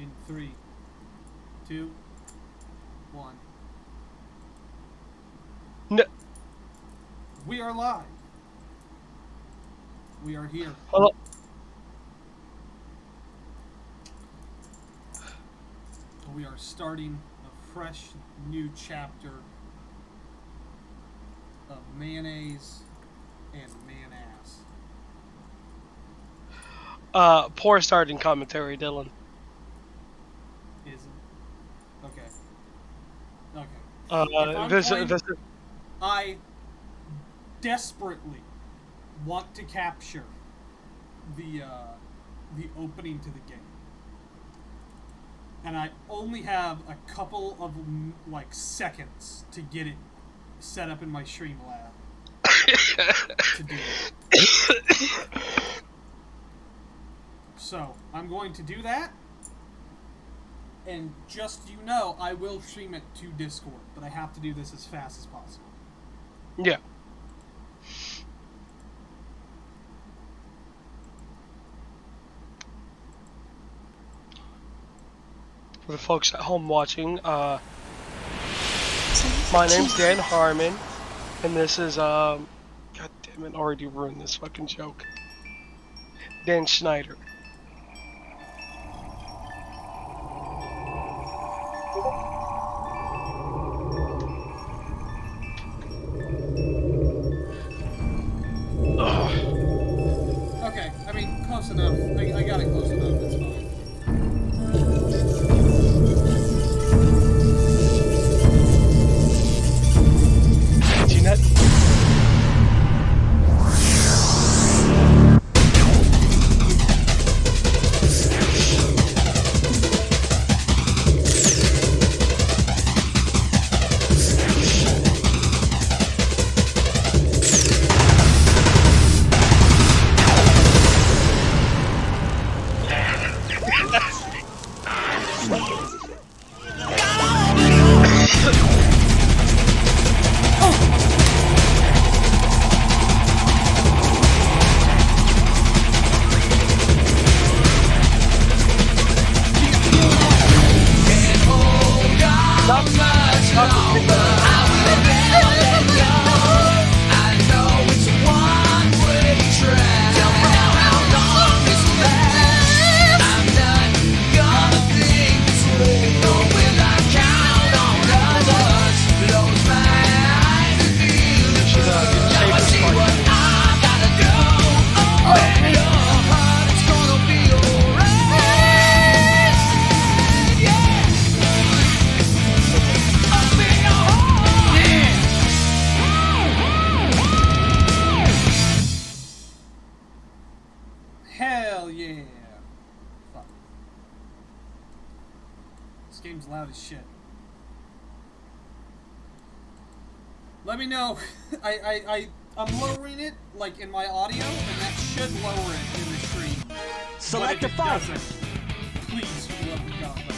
In 3, 2, 1. No. We are live. We are here. Hello. We are starting a fresh new chapter of mayonnaise and man-ass. Poor starting commentary, Dylan. Is it? Okay. Okay. I desperately want to capture the opening to the game, and I only have a couple of seconds to get it set up in my stream lab to do it. So I'm going to do that, and just so you know, I will stream it to Discord, but I have to do this as fast as possible. Yeah. For the folks at home watching, my name's Dan Harmon, and this is, God damn it, already ruined this fucking joke. Dan Schneider. Okay, I mean, close enough. I got it close enough, it's fine. Jeanette? Hell yeah! Fuck. This game's loud as shit. Let me know. I'm lowering it, like, in my audio, and that should lower it in the stream. Select a fight! Please, for the love of God, let me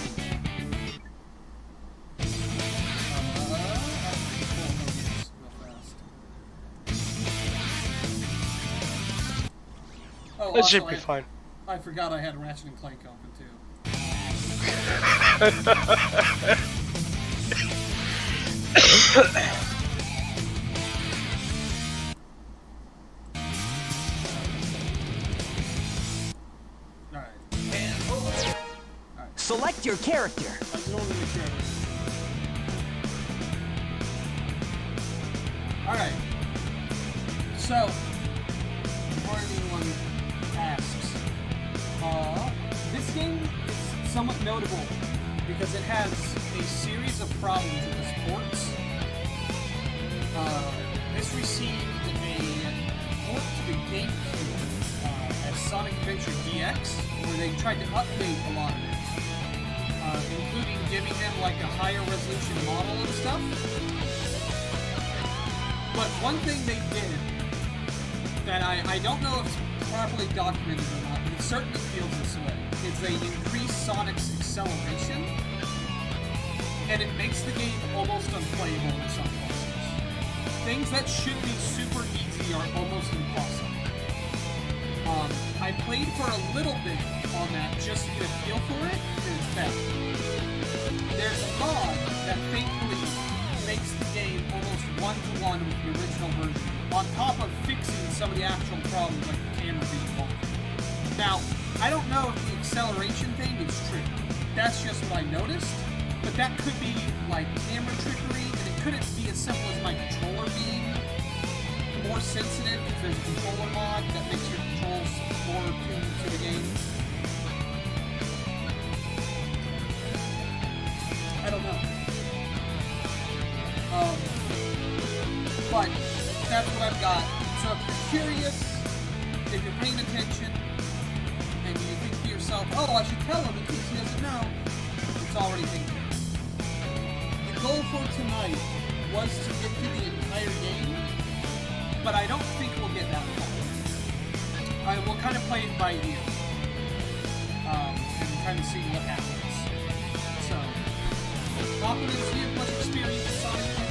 Oh, It should be fine. I forgot I had Ratchet and Clank open too. Alright. Select your character. I just want to make sure. Alright. So, before anyone asks, this game is somewhat notable because it has a series of problems with its ports. This received a port to the GameCube as Sonic Adventure DX, where they tried to update a lot of it, including giving them like a higher resolution model and stuff. But one thing they did that I don't know if it's properly documented or not, but it certainly feels this way, is they increase Sonic's acceleration, and it makes the game almost unplayable in some places. Things that should be super easy are almost impossible. I played for a little bit on that just to get a feel for it, and it's bad. one-to-one with the original version, on top of fixing some of the actual problems, like the camera being wonky. Now, I don't know if the acceleration thing is true. That's just what I noticed. But that could be, like, camera trickery, and it couldn't be as simple as my controller being more sensitive, because there's a controller mod that makes your controls more tuned to the game. I don't know. But that's what I've got. So if you're curious, if you're paying attention, and you think to yourself, oh, I should tell him in case he doesn't know, it's already taken. The goal for tonight was to get to the entire game, but I don't think we'll get that far. We'll kind of play it by ear, and kind of see what happens. So, Optimus, do you have much experience with Sonic Adventure?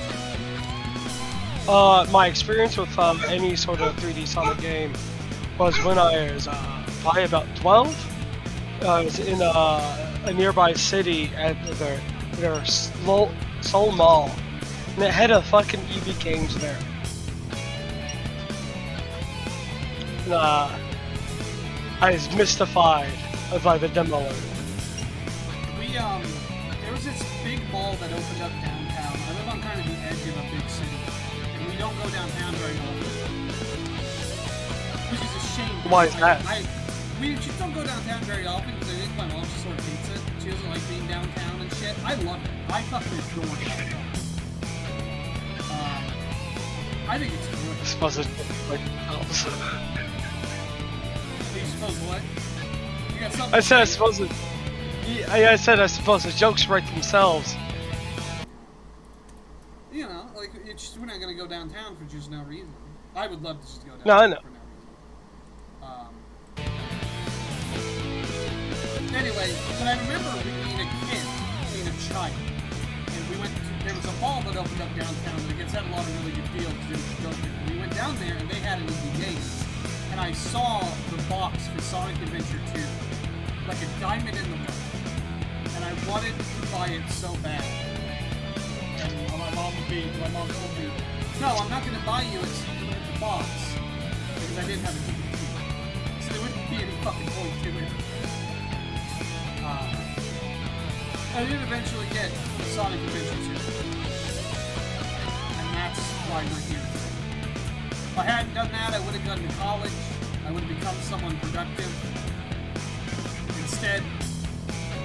My experience with any sort of 3D Sonic game was when I was probably about 12. I was in a nearby city at their Seoul Mall, and it had a fucking EV Games there. And, I was mystified by the demo. There was this big mall that opened up downtown. I live on kind of the edge of a big city, and we don't go downtown very often, which is a shame. Why is that? We just don't go downtown very often because I think my mom just sort of hates it. She doesn't like being downtown and shit. I love it. I fucking adore downtown. I think it's good. I suppose it's like You suppose what? You got something? I said I suppose it. I said I suppose the jokes write themselves. You know, like it's just, we're not gonna go downtown for just no reason. I would love to just go downtown. No, I know. For no reason. Anyway, but I remember being a kid, being a child, and we went to, there was a mall that opened up downtown that I guess had a lot of really good deals because it was broken. We went down there and they had an EV Games, and I saw the box for Sonic Adventure 2, like a diamond in the rough, and I wanted to buy it so bad. And my mom told me, no, I'm not going to buy you the box, because I didn't have a DVD. So there wouldn't be any fucking point to it. I did eventually get Sonic Adventure 2. And that's why we're here today. If I hadn't done that, I would have gone to college. I would have become someone productive. Instead,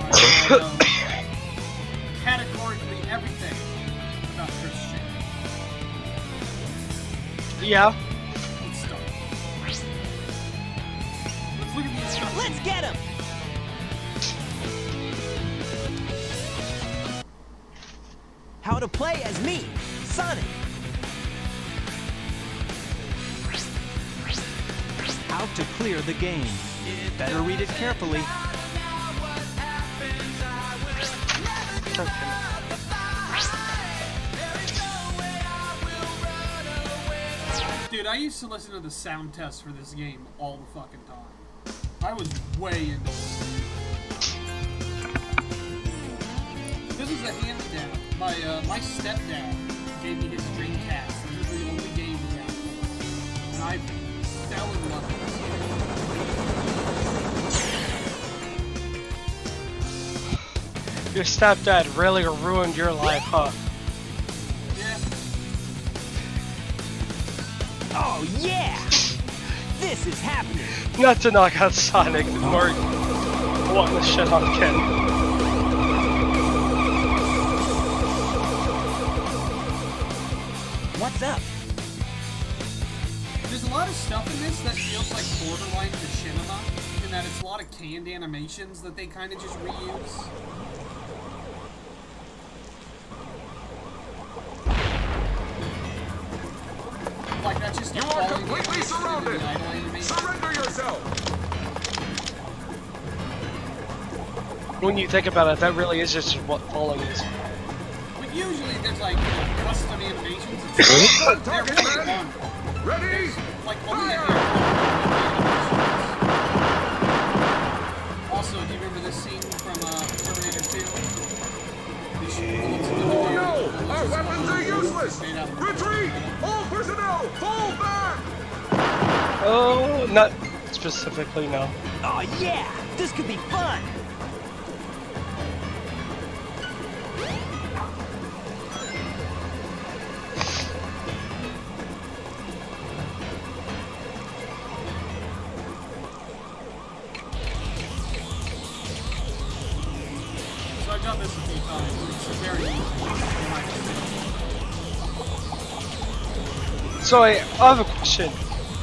I know categorically everything about Christian. Yeah. Let's start. Let's look at the instructions. Let's get him! How to play as me, Sonic. How to clear the game. Better read it carefully. Dude, I used to listen to the sound test for this game all the fucking time. I was way into this. This was a hand-me-down. My stepdad gave me his Dreamcast. This was the only game he had. And I fell in love with it. Your stepdad really ruined your life, huh? Yeah. Oh yeah! This is happening! Not to knock out Sonic, or wanting to shit on Ken. What's up? There's a lot of stuff in this that feels like borderline machinima, in that it's a lot of canned animations that they kind of just reuse. Like that's just You are completely surrounded! Surrender Surrender yourself! When you think about it, that really is just what falling is. But usually there's like custom animations. They're Target really man! fun. Ready? There's like only a Fire! handful. Also, do you remember this scene from Terminator 2? Oh no! Our weapons are useless! Dallas! Made out of Retreat! All personnel, fall back! Oh, not specifically, no. Oh yeah, this could be fun. So I've done this a few times. It's very easy. in my opinion. So I have a question.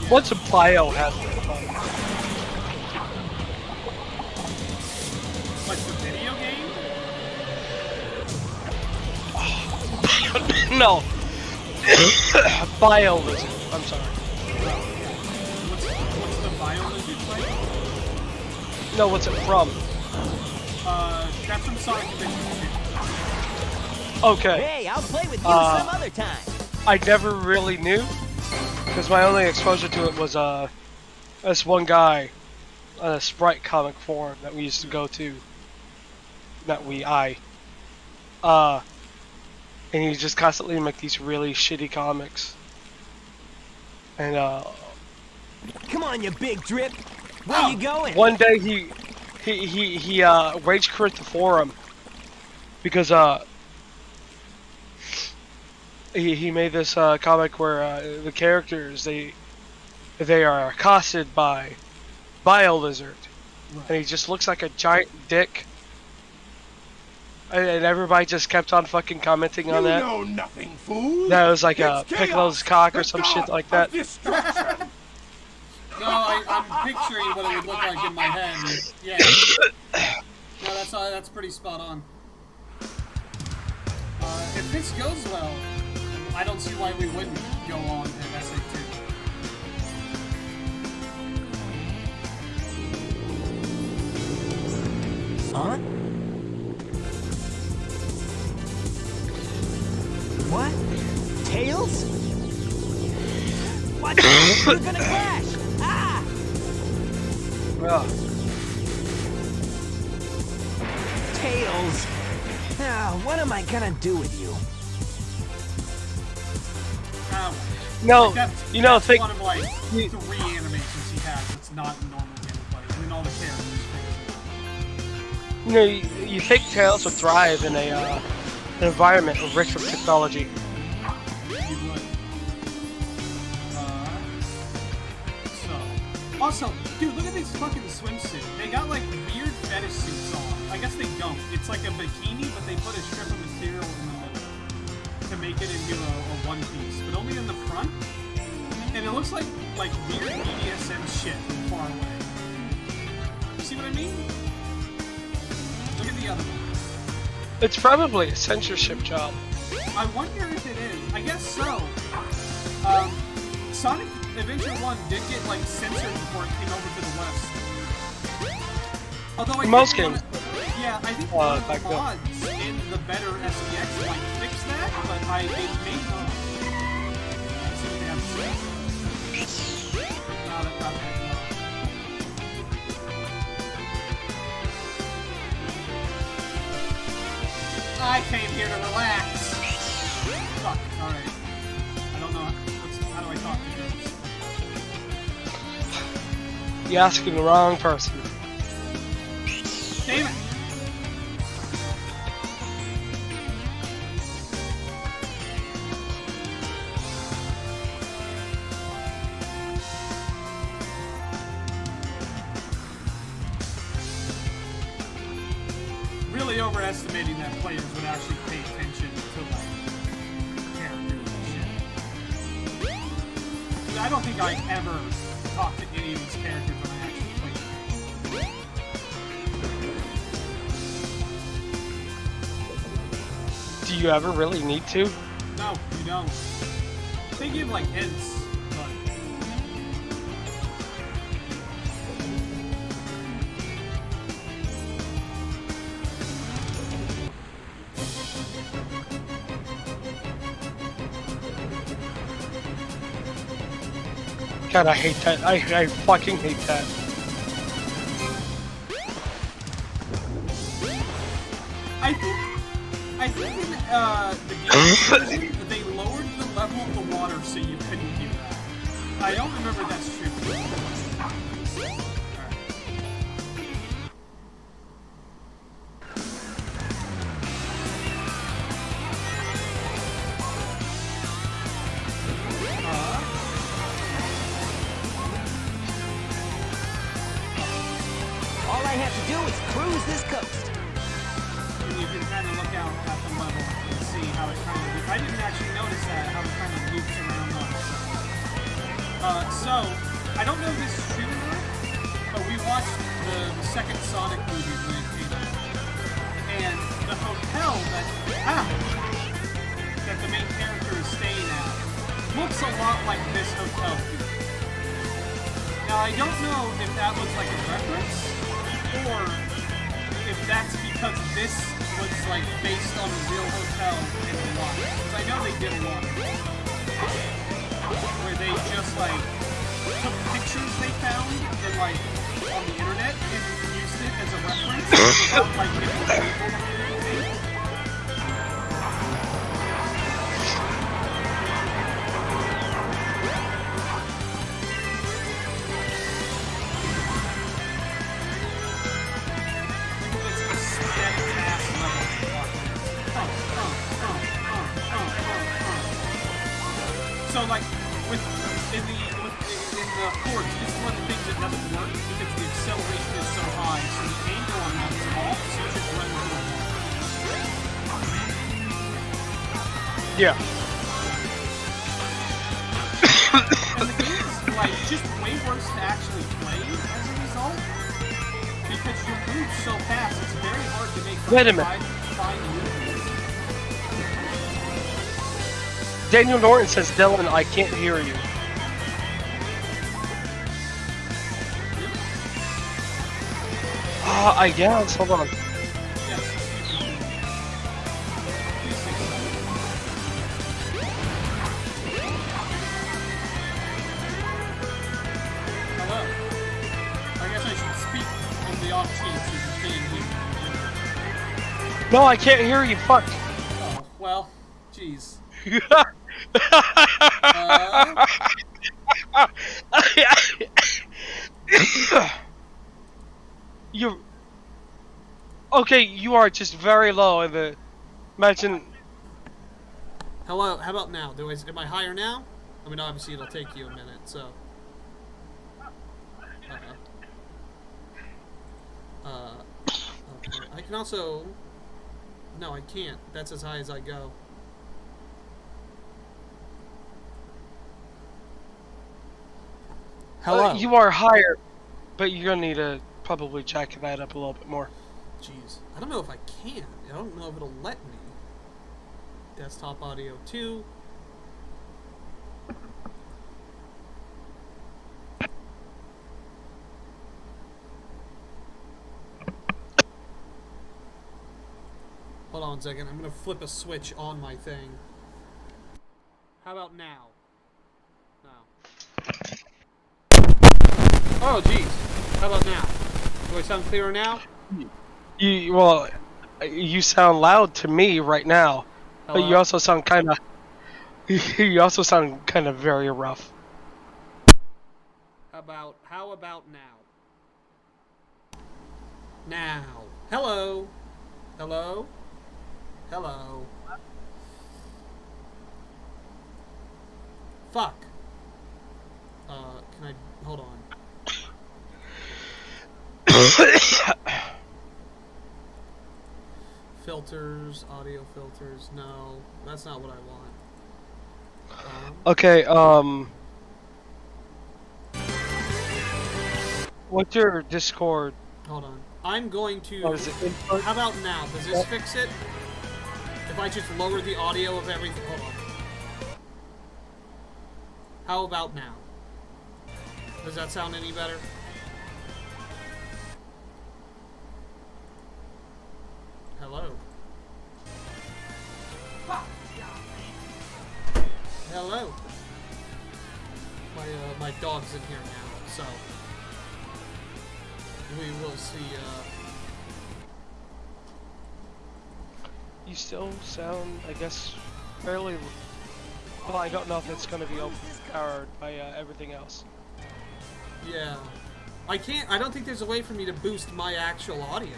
What's a biohazard? Like the video game? No. Biolizard. I'm sorry. What's the biolizard like? No, what's it from? That's from Sonic Adventure Okay. Hey, I'll play with you some other time. I never really knew, because my only exposure to it was this one guy on a Sprite comic forum that we used to go to. And he just constantly make these really shitty comics. And Come on, you big drip. Where you going? one day he rage quit the forum because he made this comic where the characters they are accosted by Biolizard, and he just looks like a giant dick, and everybody just kept on fucking commenting on that. You know nothing, fool! That was like It's Piccolo's chaos, cock or the some god shit like of that. destruction. No, I'm picturing what it would look like in my head. Yeah. No, that's pretty spot on. If this goes well, I don't see why we wouldn't go on to SA2. Huh? What? Tails? What? We're gonna crash! Ah! Tails! Ah, what am I gonna do with you? No, Like that's, you know, that's think one of like 3 animations he has that's not normal gameplay. I mean, all the characters fix you know, you think Tails would thrive in an environment rich with technology. it. You would. So, also, dude, look at these fucking swimsuits. They got like weird fetish suits on. I guess they don't. It's like a bikini, but they put a strip of material in the middle to make it into a one piece, but only in the front. And it looks like weird BDSM shit from far away. You see what I mean? Look at the other one. It's probably a censorship job. I wonder if it is. I guess so. Sonic Adventure 1 did get like censored before it came over to the West. Although I Most think games. yeah, I think one of the back then. mods in the better SPX might fix that, but it may not. Let's see what they have to say. No, that's not bad. I came here to relax. Fuck, alright. I don't know. How do I talk to girls? You're asking the wrong person. Damn it! Really overestimating that players would actually pay attention to like characters and shit. 'Cause I don't think I ever talked to any of these characters when I actually played the game. Do you ever really need to? No, you don't. They give like hints, but God, I hate that. I fucking hate that. I think I think in the game they lowered the level of the water so you couldn't do that. I don't remember if that's true. All I have to do is cruise this coast. And you can kind of look out at the level and see how it kind of... I didn't actually notice that, how it kind of loops around once. So, I don't know if this is true or not, but we watched the second Sonic movie when it came out. And the hotel that the main character is staying at looks a lot like this hotel here. Now, I don't know if that was like a reference, or if that's because this was like based on a real hotel in Hawaii. Because I know they did a lot of it. Where they just like took pictures they found and like on the internet and used it as a reference without like giving people anything. So like in the courts, this is one of the things that doesn't work because the acceleration is so high, so the angle on that is off, so you should run into a wall. Yeah. And the game is like just way worse to actually play as a result. Because you move so fast, it's very hard to make Wait a minute. fine movements. Daniel Norton says, Dylan, I can't hear you. I guess. Hold on. Yes. Please take it. Hello. I guess I should speak on the off chance you can hear. No, I can't hear you. Fuck. Oh, well, jeez. You okay? You are just very low in the. Imagine. Hello. How about now? Am I higher now? I mean, obviously it'll take you a minute. So. Okay. I can also. No, I can't. That's as high as I go. Hello. You are higher, but you're gonna need to probably jack that up a little bit more. Jeez. I don't know if I can. I don't know if it'll let me. Desktop audio 2. Hold on a second. I'm gonna flip a switch on my thing. How about now? No. Oh, jeez. How about now? Do I sound clearer now? You sound loud to me right now, Hello? but you also sound kind of. You also sound kind of very rough. How about now? Now. Hello. Hello. Hello. Fuck. Can I hold on? Filters, audio filters. No, that's not what I want. Okay, what's your Discord? Hold on. I'm going to... What is it, input? How about now? Does this fix it? If I just lower the audio of everything... Hold on. How about now? Does that sound any better? Hello? Hello? My dog's in here now, so... We will see, you still sound, I guess, fairly. Well, I don't know if it's going to be overpowered by everything else. Yeah. I don't think there's a way for me to boost my actual audio.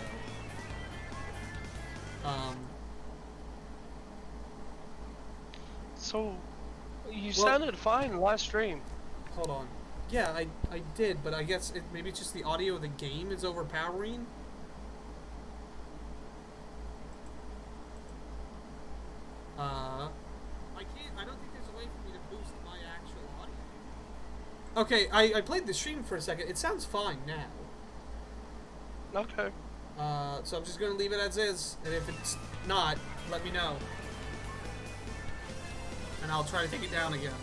So, you sounded fine last stream. Hold on. Yeah, I did, but I guess maybe it's just the audio of the game is overpowering. I don't think there's a way for me to boost my actual audio. Okay, I played the stream for a second. It sounds fine now. Okay. So I'm just gonna leave it as is, and if it's not, let me know. And I'll try to take it down again.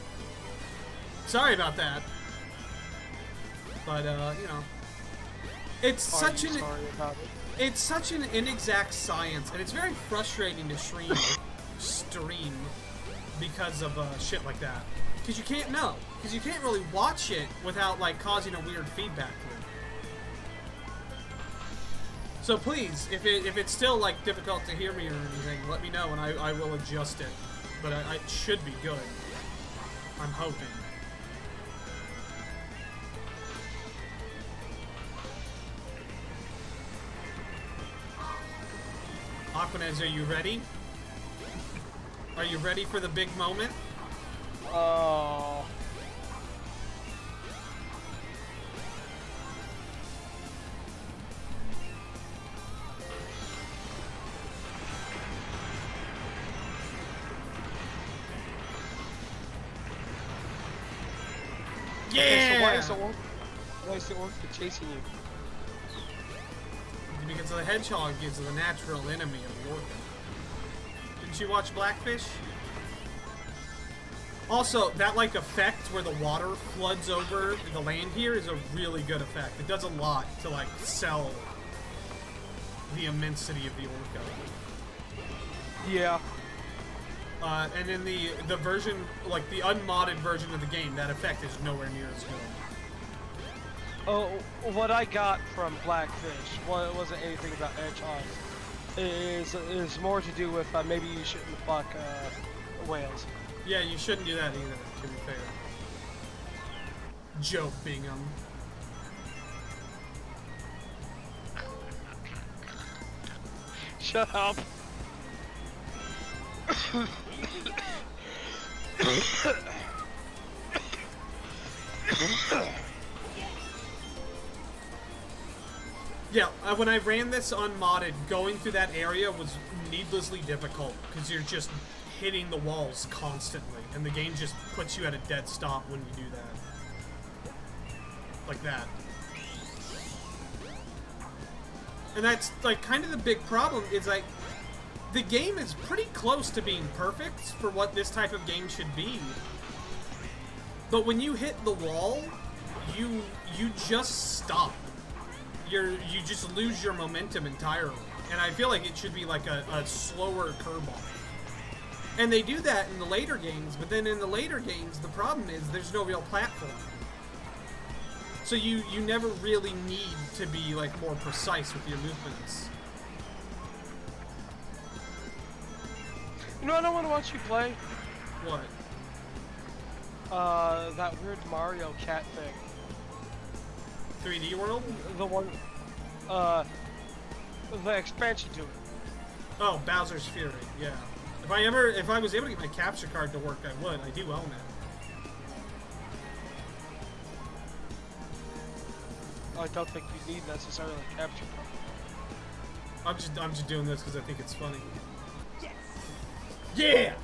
Sorry about that. But, you know. It's such an inexact science, and it's very frustrating to stream because of shit like that. Because you can't know. Because you can't really watch it without, like, causing a weird feedback loop. So please, if it's still, like, difficult to hear me or anything, let me know and I will adjust it. But it should be good. I'm hoping. Aquanez, are you ready? Are you ready for the big moment? Oh. Yeah! Okay, so why is the orca chasing you? Because the hedgehog is the natural enemy of the orca. Didn't you watch Blackfish? Also, that like effect where the water floods over the land here is a really good effect. It does a lot to like sell the immensity of the orca. Yeah. And in the version, like the unmodded version of the game, that effect is nowhere near as good. Oh, what I got from Blackfish wasn't anything about hedgehogs. Is more to do with maybe you shouldn't fuck whales. Yeah, you shouldn't do that either, to be fair. Joke Bingham. Shut up. Yeah, when I ran this unmodded, going through that area was needlessly difficult, because you're just hitting the walls constantly, and the game just puts you at a dead stop when you do that. Like that. And that's, like, kind of the big problem, is, like, the game is pretty close to being perfect for what this type of game should be. But when you hit the wall, you just stop. You just lose your momentum entirely. And I feel like it should be like a slower curveball. And they do that in the later games, but then in the later games, the problem is there's no real platform. So you never really need to be like more precise with your movements. You know, I don't want to watch you play. What? That weird Mario cat thing. 3D World? The one, the expansion to it. Oh, Bowser's Fury, yeah. If I was able to get my capture card to work, I would. I do own it. I don't think you need necessarily a capture card. I'm just doing this because I think it's funny. Yes. Yeah!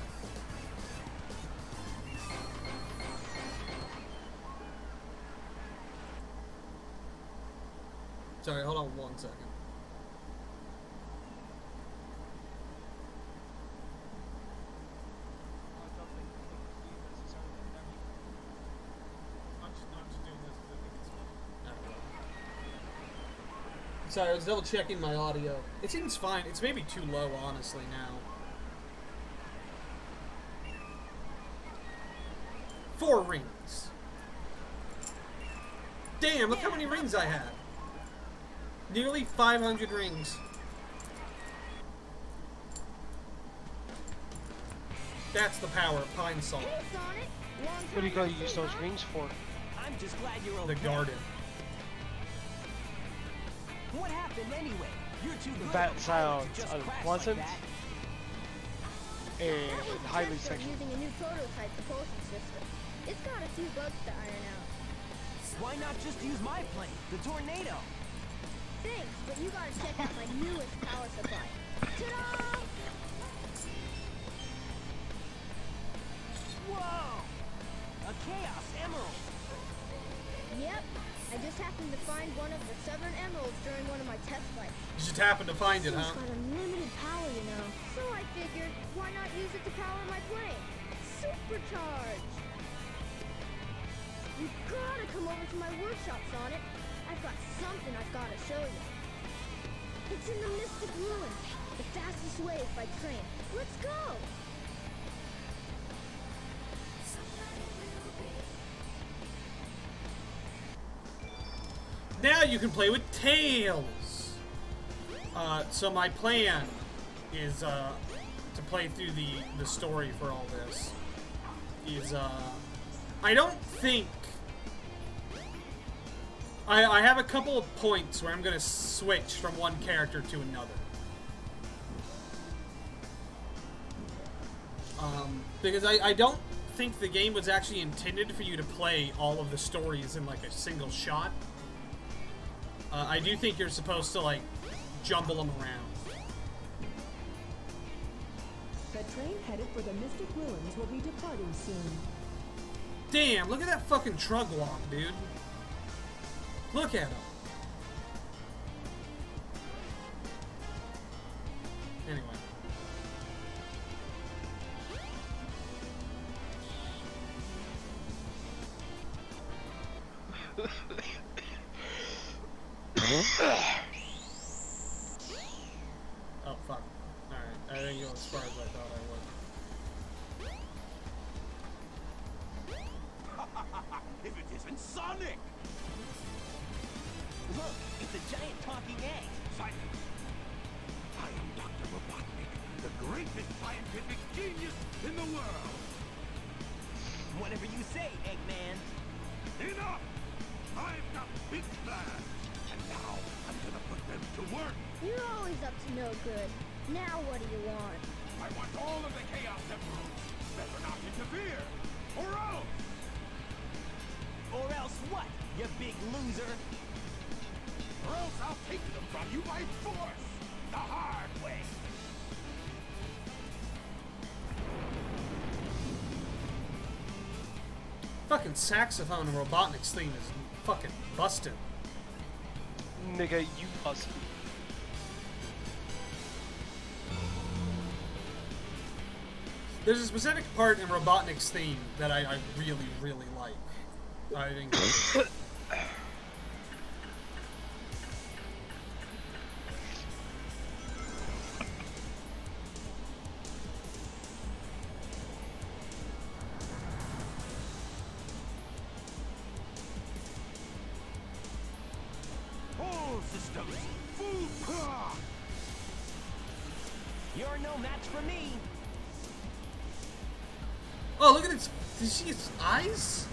Sorry, hold on 1 second. Sorry, I was double checking my audio. It seems fine. It's maybe too low, honestly, now. 4 rings. Damn, look how many rings I have. Nearly 500 rings. That's the power of pine salt. Hey, Sonic. Long What do you time gotta no use see, those huh? rings for? I'm just glad you're okay. The garden. What happened anyway? You're too good That of a pilot to sounds just crash unpleasant like that. and That was highly Jester sexual. using a new prototype propulsion system. It's got a few bugs to iron out. Why not just use my plane, the Tornado? Thanks, but you gotta check out my newest power supply. Ta-da! Whoa! A Chaos Emerald! Yep, I just happened to find one of the Severn Emeralds during one of my test flights. You just happened to find it, It's huh? got unlimited power, you know. So I figured, why not use it to power my plane? Supercharge! You gotta come over to my workshop, Sonic. I've got something I've gotta show you. It's in the Mystic Ruins, the fastest way is by train. Let's go! Now you can play with Tails! So my plan is, to play through the story for all this. I don't think... I have a couple of points where I'm gonna switch from one character to another. Because I don't think the game was actually intended for you to play all of the stories in like a single shot. I do think you're supposed to like jumble them around. The train headed for the Mystic Ruins will be departing soon. Damn, look at that fucking truck walk, dude. Look at him. Anyway. Oh, fuck. Alright, I didn't go as far as I thought I would. If it isn't Sonic! Look, it's a giant talking egg. Silence! I am Dr. Robotnik, the greatest scientific genius in the world! Whatever you say, Eggman. Enough! I've got big plans, and now I'm gonna put them to work! You're always up to no good. Now what do you want? I want all of the Chaos Emeralds! Better not interfere! Or else! Or else what, you big loser? Or else I'll take them from you by force! The hard way! Fucking saxophone and Robotnik's theme is fucking busted. Nigga, you busted. There's a specific part in Robotnik's theme that I really, really like. I think. All systems, full power! You're no match for me. Oh, look at its. Did you see its eyes?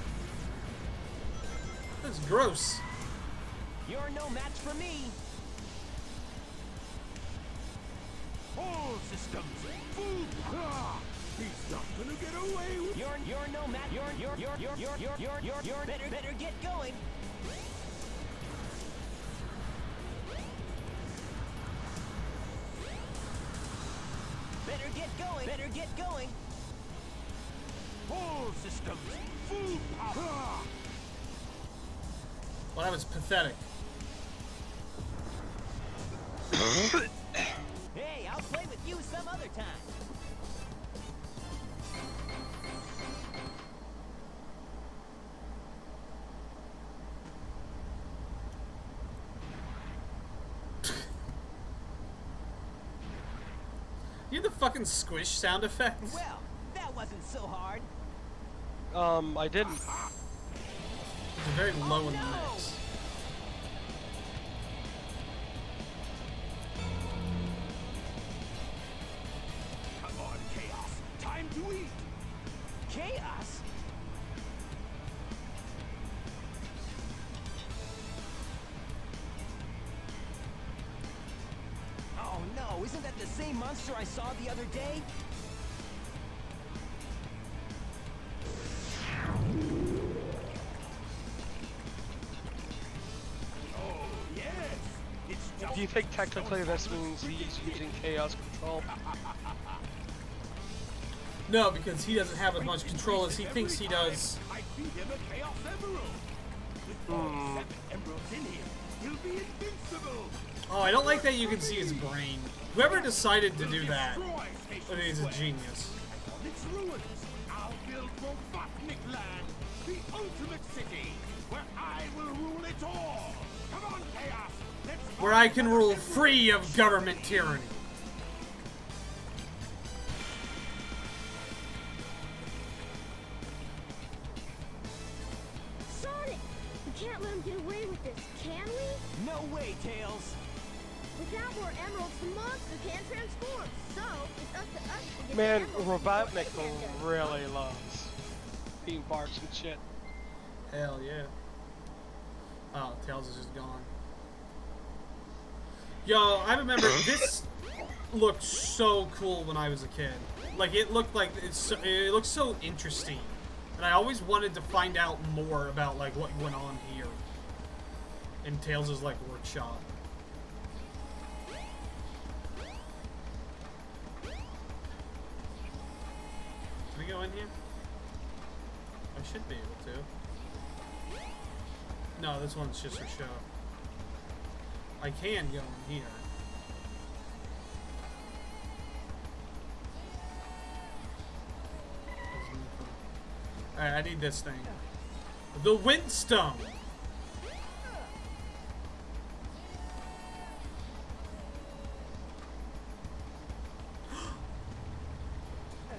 That's gross. You're no match for me. All systems, full power! He's not gonna get away with You're no match. You're better get going. Better get going. all systems, full power! Well, that was pathetic. Hey, I'll play with you some other time. You have the fucking squish sound effect? Well, that wasn't so hard. I didn't. It's very low in the no! mix. Come on, Chaos, time to eat! Chaos? Oh no, isn't that the same monster I saw the other day? Oh, yes. It's just Do you think technically this means he's using chaos control? No, because he doesn't have as much control as he thinks he does. I feed him a Chaos Emerald. With all 7 emeralds in him, he'll be invincible. Oh, I don't like that you can see his brain. Whoever decided to do that, Destroy I Station think he's a Square. genius. And on its ruins, I'll build Robotnik Land, the ultimate city, where I will rule it all. Come on, Chaos. Let's Where I can rule free of government tyranny. Sonic! We can't let him get away with this, can we? No way, Tails. Without more emeralds, the monster can't transform. So, it's up to us to get Man, the emeralds Robotnik before they can. really loves theme parks and shit. Hell yeah. Oh, Tails is just gone. Yo, I remember this looked so cool when I was a kid. Like, it looked like it looked so interesting. And I always wanted to find out more about, like, what went on here. In Tails' like, workshop. Can we go in here? I should be able to. No, this one's just for show. I can go in here. Alright, I need this thing. The Windstone!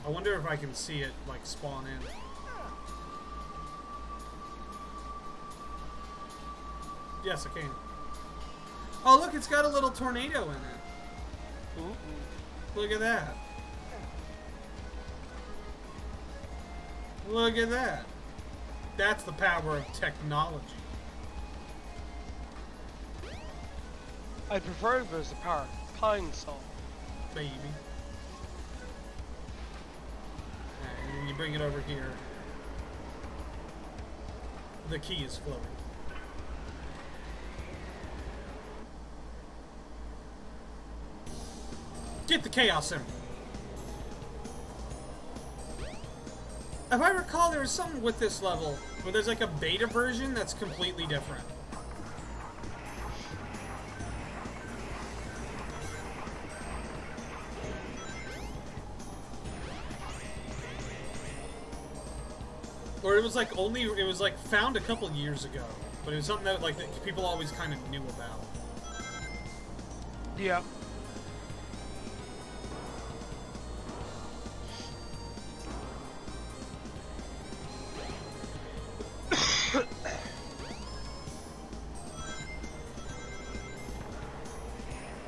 I wonder if I can see it, like, spawn in. Yes, I can. Oh, look, it's got a little tornado in it. Ooh. Look at that. Look at that. That's the power of technology. I prefer if it was the power of Pine Sol. Baby. Alright, and then you bring it over here. The key is floating. Get the Chaos Emerald. If I recall, there was something with this level where there's like a beta version that's completely different. Or it was like it was like found a couple years ago, but it was something that like that people always kind of knew about. Yeah.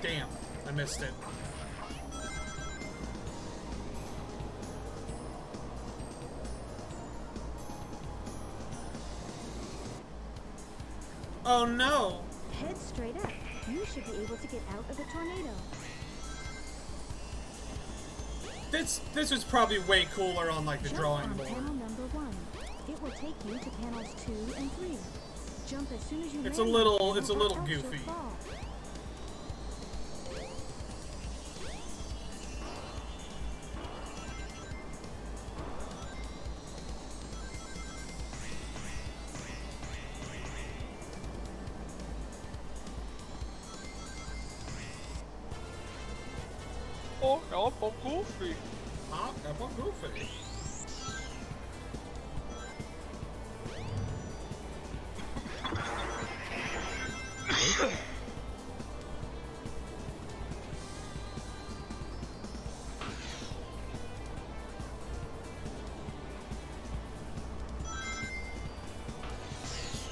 Damn, I missed it. Oh no! Head straight up. You should be able to get out of the tornado. This was probably way cooler on like the Jump drawing on board. panel number 1. It will take you to panels 2 and 3. Jump as soon as you It's land a little- on the it's a panel little or else you'll goofy. fall. Oh, I'm goofy. Huh? That one goofy.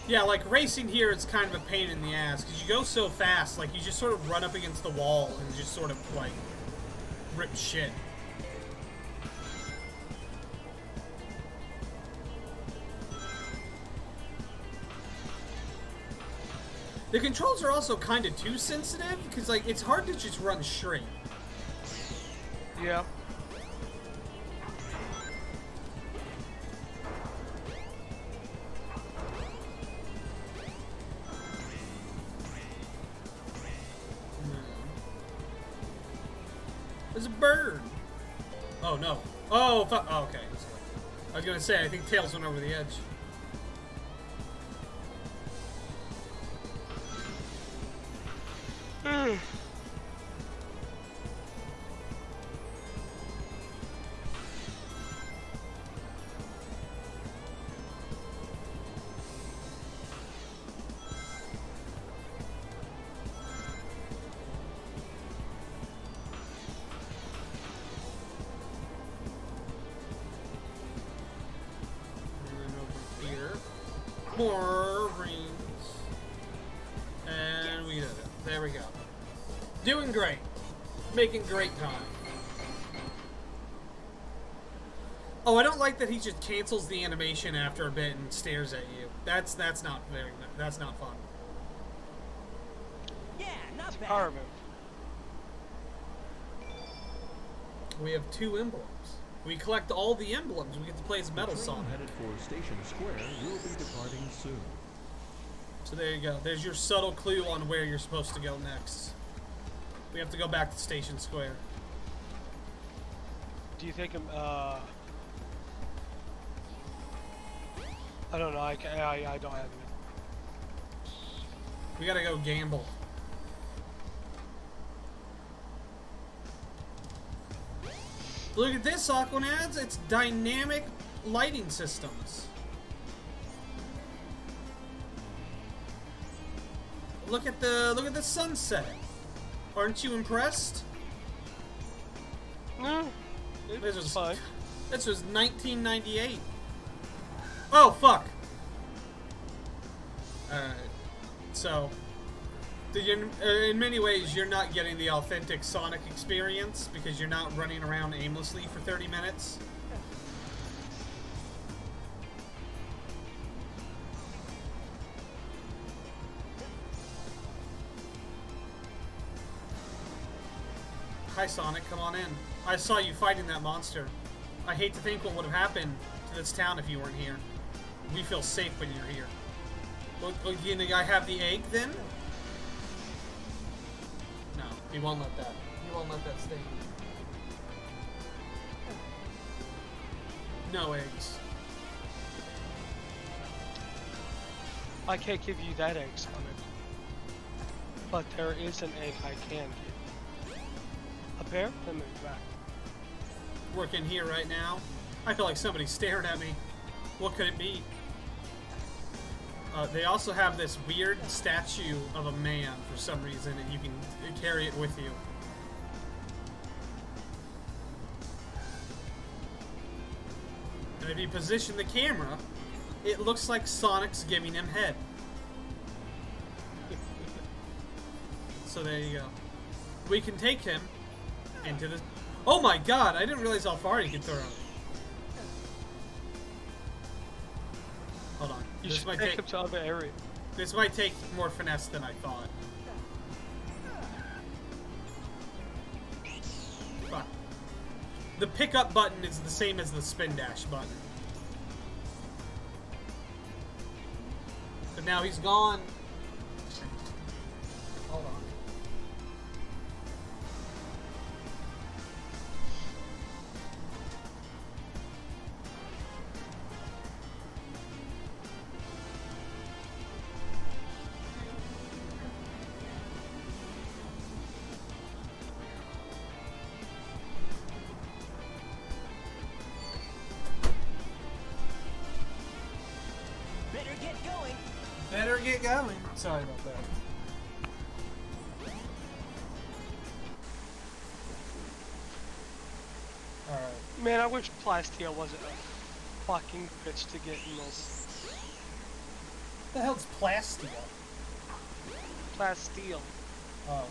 Yeah, like racing here, it's kind of a pain in the ass because you go so fast. Like you just sort of run up against the wall and just sort of like rip shit. The controls are also kind of too sensitive, because, like, it's hard to just run straight. Yeah. There's a bird. Oh, no. Oh, fuck. Oh, okay. I was gonna say, I think Tails went over the edge. More rings. And we did it. There we go. Doing great. Making great time. Oh, I don't like that he just cancels the animation after a bit and stares at you. That's not very that's not fun. Yeah, not bad. Power move. We have 2 emblems. We collect all the emblems. We get to play as Metal Sonic. Headed for Station Square will be departing soon. So there you go. There's your subtle clue on where you're supposed to go next. We have to go back to Station Square. Do you think I don't know. I don't have it. We gotta go gamble. Look at this, Aquanads. It's dynamic lighting systems. Look at the sunset. Aren't you impressed? No, This was fine. This was 1998. Oh fuck. Alright. So, in many ways, you're not getting the authentic Sonic experience because you're not running around aimlessly for 30 minutes. Hi Sonic, come on in. I saw you fighting that monster. I hate to think what would have happened to this town if you weren't here. We feel safe when you're here. Well, you think I have the egg then? No, he won't let that. He won't let that stay. No eggs. I can't give you that egg, Sonic. But there is an egg I can give. Up here? Then move back. Working here right now. I feel like somebody's staring at me. What could it be? They also have this weird statue of a man for some reason, and you can carry it with you. And if you position the camera, it looks like Sonic's giving him head. So there you go. We can take him into the... Oh my god, I didn't realize how far he could throw. Hold on. You This should might take take... him to other area. This might take more finesse than I thought. Fuck. The pickup button is the same as the spin dash button. But now he's gone. Hold on. Better get going. Better get going. Sorry about that. Alright. Man, I wish Plasteel wasn't a fucking bitch to get in this. What the hell's Plasteel? Plasteel. Oh.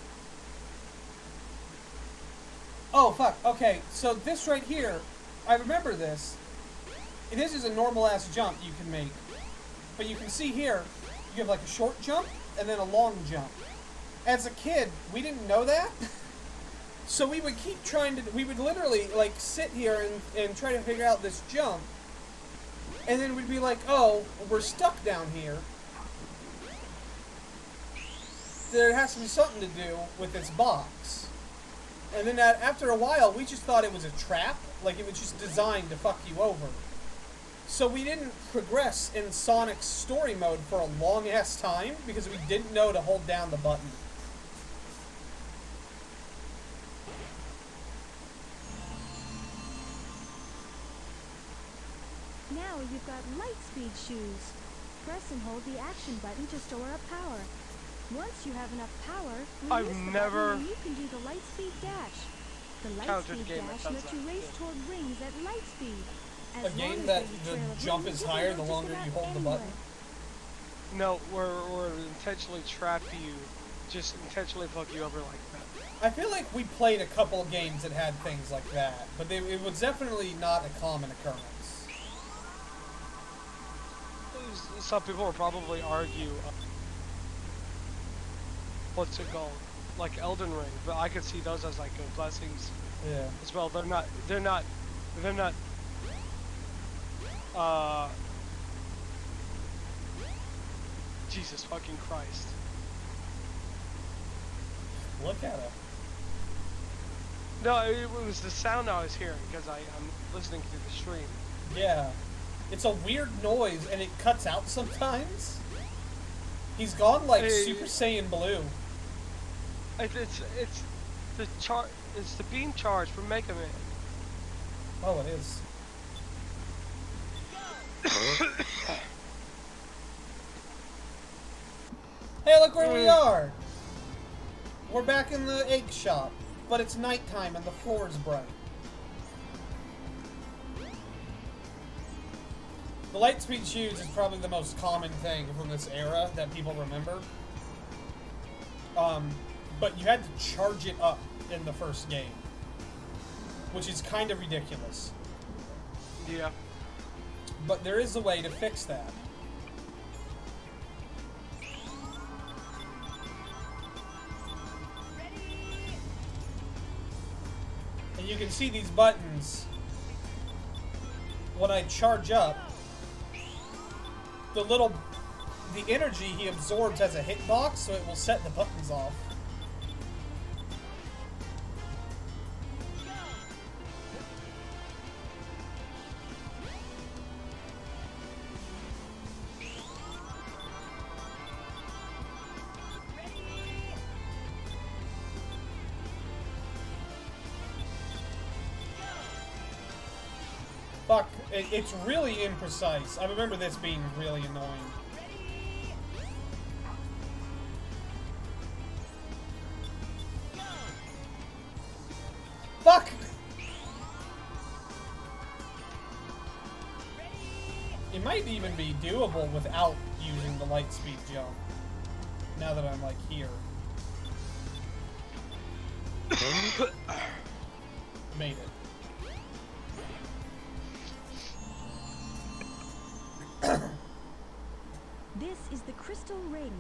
Oh, fuck. Okay, so this right here, I remember this. This is a normal-ass jump you can make. But you can see here, you have like a short jump, and then a long jump. As a kid, we didn't know that. So we would keep trying to, we would literally, like, sit here and try to figure out this jump. And then we'd be like, oh, we're stuck down here. There has to be something to do with this box. And then after a while, we just thought it was a trap. Like, it was just designed to fuck you over. So we didn't progress in Sonic's story mode for a long-ass time because we didn't know to hold down the button. Now you've got light speed shoes. Press and hold the action button to store up power. Once you have enough power, I've release the never button and you can do the light speed dash. The light countered speed a game that dash does lets you that, race yeah. toward rings at light speed. A game that the jump is higher the longer you hold the button? No, we're intentionally trap you, just intentionally fuck you over like that. I feel like we played a couple of games that had things like that, but it was definitely not a common occurrence. Some people will probably argue, what's it called, like Elden Ring, but I could see those as like blessings Yeah. as well. They're not, Jesus fucking Christ. Look at it. No, it was the sound I was hearing because I'm listening to the stream. Yeah. It's a weird noise, and it cuts out sometimes. He's gone like Super Saiyan Blue. It's the beam charge from Mega Man. Oh, it is. Hey, look where we are! We're back in the egg shop, but it's nighttime and the floor is bright. The Lightspeed shoes is probably the most common thing from this era that people remember. But you had to charge it up in the first game, which is kind of ridiculous. Yeah. But there is a way to fix that. And you can see these buttons. When I charge up, the energy he absorbs as a hitbox, so it will set the buttons off. Fuck, it's really imprecise. I remember this being really annoying. Fuck! It might even be doable without using the light speed jump. Now that I'm like here. Made it. This is the crystal ring.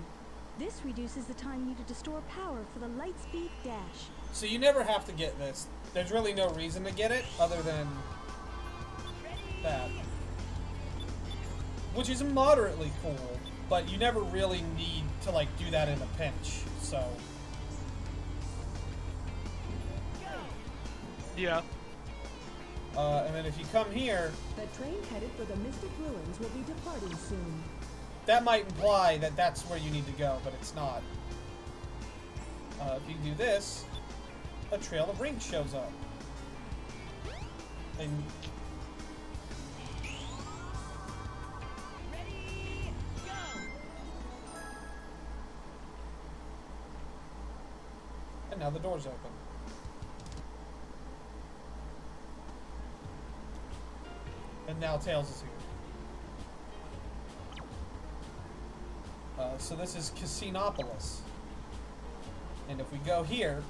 This reduces the time needed to store power for the light speed dash. So you never have to get this. There's really no reason to get it other than that. Which is moderately cool, but you never really need to like do that in a pinch, so. Yeah. And then if you come here, The train headed for the Mystic Ruins will be departing soon. that might imply that that's where you need to go, but it's not. If you do this, a trail of rings shows up. And now the door's open. And now Tails is here. So this is Casinopolis. And if we go here,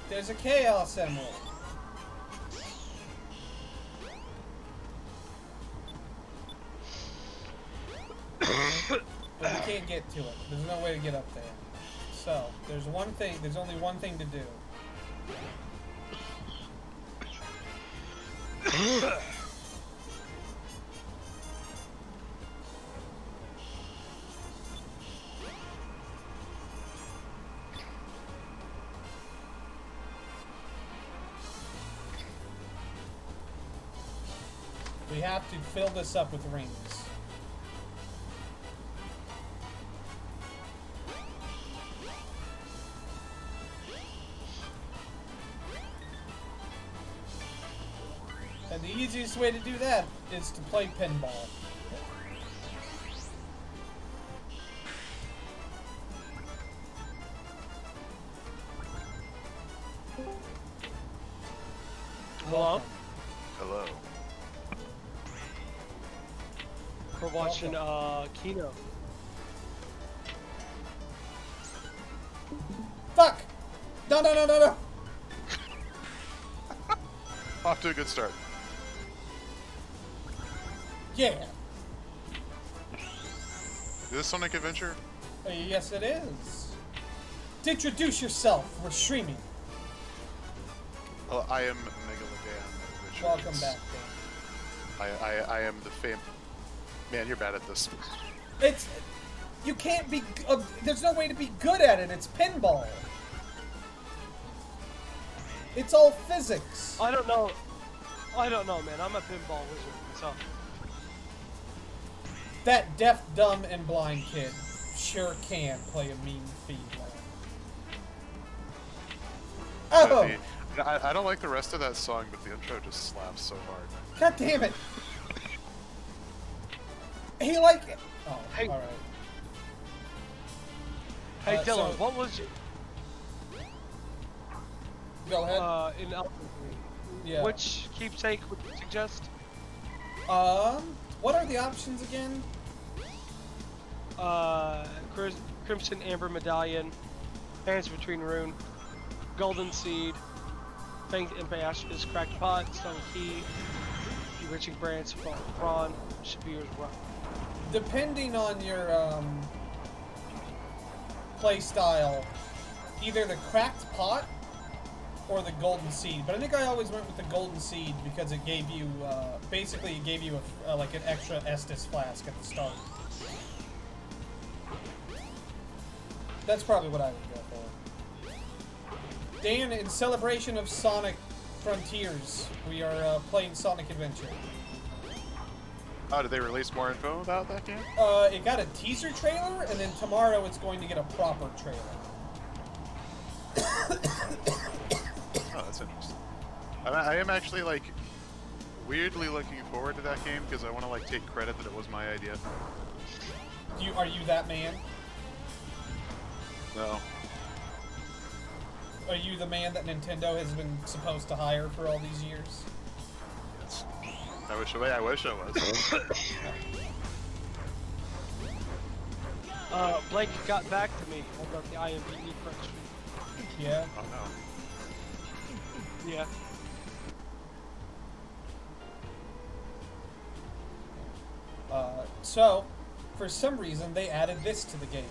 there's a Chaos Emerald. But we can't get to it. There's no way to get up there. So, there's only one thing to do. We have to fill this up with rings. And the easiest way to do that is to play pinball. Hello? Hello. We're watching Kino. Fuck! No! Off to a good start. Yeah. Is this Sonic Adventure? Yes, it is. To introduce yourself, we're streaming. Well, I am Megalodan. Welcome back, Dan. I am the fame. Man, you're bad at this. You can't be. There's no way to be good at it. It's pinball. It's all physics. I don't know, man. I'm a pinball wizard myself. That deaf, dumb, and blind kid sure can play a mean feed. Oh! I don't like the rest of that song, but the intro just slaps so hard. God damn it! He like it. Oh, Hey. all right. Hey, Dylan, so- what was your Go ahead. in Elden Yeah. Which keepsake would you suggest? What are the options again? Crimson Amber Medallion, Hands Between Rune, Golden Seed, Fanged Imp Ashes, Cracked Pot, Stone Key, Bewitching Branch, Prawn, Shabir's Run. Depending on your play style, either the Cracked Pot or the Golden Seed. But I think I always went with the Golden Seed because it gave you, basically it gave you like an extra Estus flask at the start. That's probably what I would go for. Dan, in celebration of Sonic Frontiers, we are playing Sonic Adventure. Oh, did they release more info about that game? It got a teaser trailer, and then tomorrow it's going to get a proper trailer. Oh, that's interesting. I am actually, like, weirdly looking forward to that game because I want to, like, take credit that it was my idea. Are you that man? No. Are you the man that Nintendo has been supposed to hire for all these years? Yes. I wish I was. Blake got back to me about the IMDb crunch. Yeah. Oh no. Yeah. So, for some reason, they added this to the game.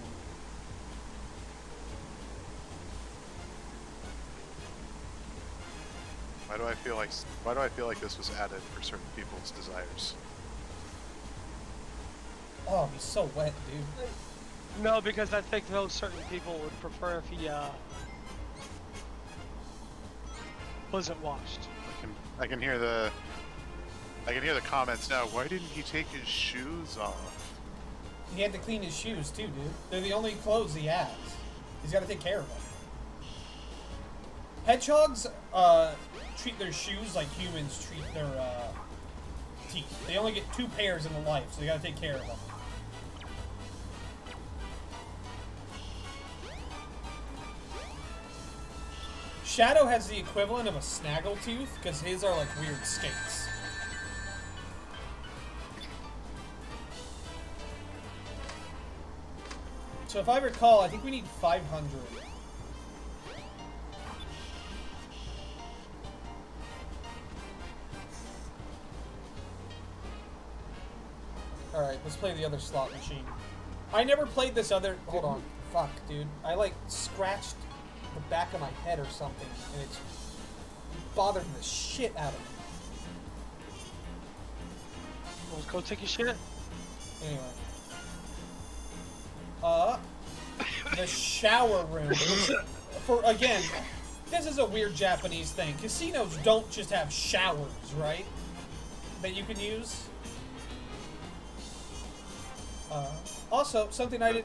Why do I feel like this was added for certain people's desires? Oh, he's so wet, dude. No, because I think those certain people would prefer if he wasn't washed. I can hear the comments now. Why didn't he take his shoes off? He had to clean his shoes, too, dude. They're the only clothes he has. He's got to take care of them. Hedgehogs treat their shoes like humans treat their teeth. They only get 2 pairs in a life, so they got to take care of them. Shadow has the equivalent of a snaggletooth, because his are like weird skates. So if I recall, I think we need 500. Alright, let's play the other slot machine. I never played this other... Hold on. Fuck, dude. I, like, scratched the back of my head or something, and it's bothering the shit out of me. Let's go take a shit. Anyway. The shower room. Again, this is a weird Japanese thing. Casinos don't just have showers, right? That you can use. Also, something I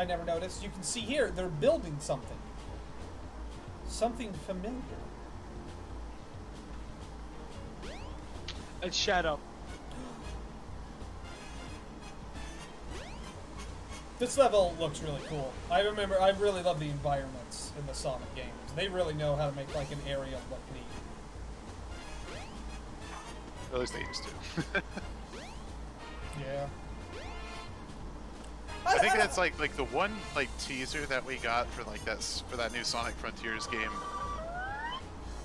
never noticed. You can see here, they're building something. Something familiar. It's Shadow. This level looks really cool. I really love the environments in the Sonic games. They really know how to make like an area look neat. At least they used to. Yeah. I think that's like the one like teaser that we got for like that new Sonic Frontiers game.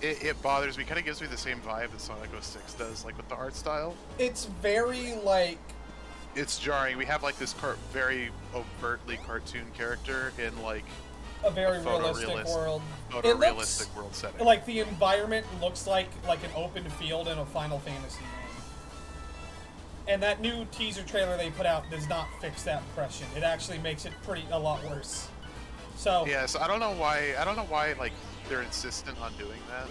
It bothers me. Kind of gives me the same vibe that Sonic 06 does, like with the art style. It's very like. It's jarring. We have like this very overtly cartoon character in like a very realistic world. Photorealistic world setting. Like the environment looks like an open field in a Final Fantasy game. And that new teaser trailer they put out does not fix that impression. It actually makes it a lot worse. So yeah, so I don't know why like they're insistent on doing that.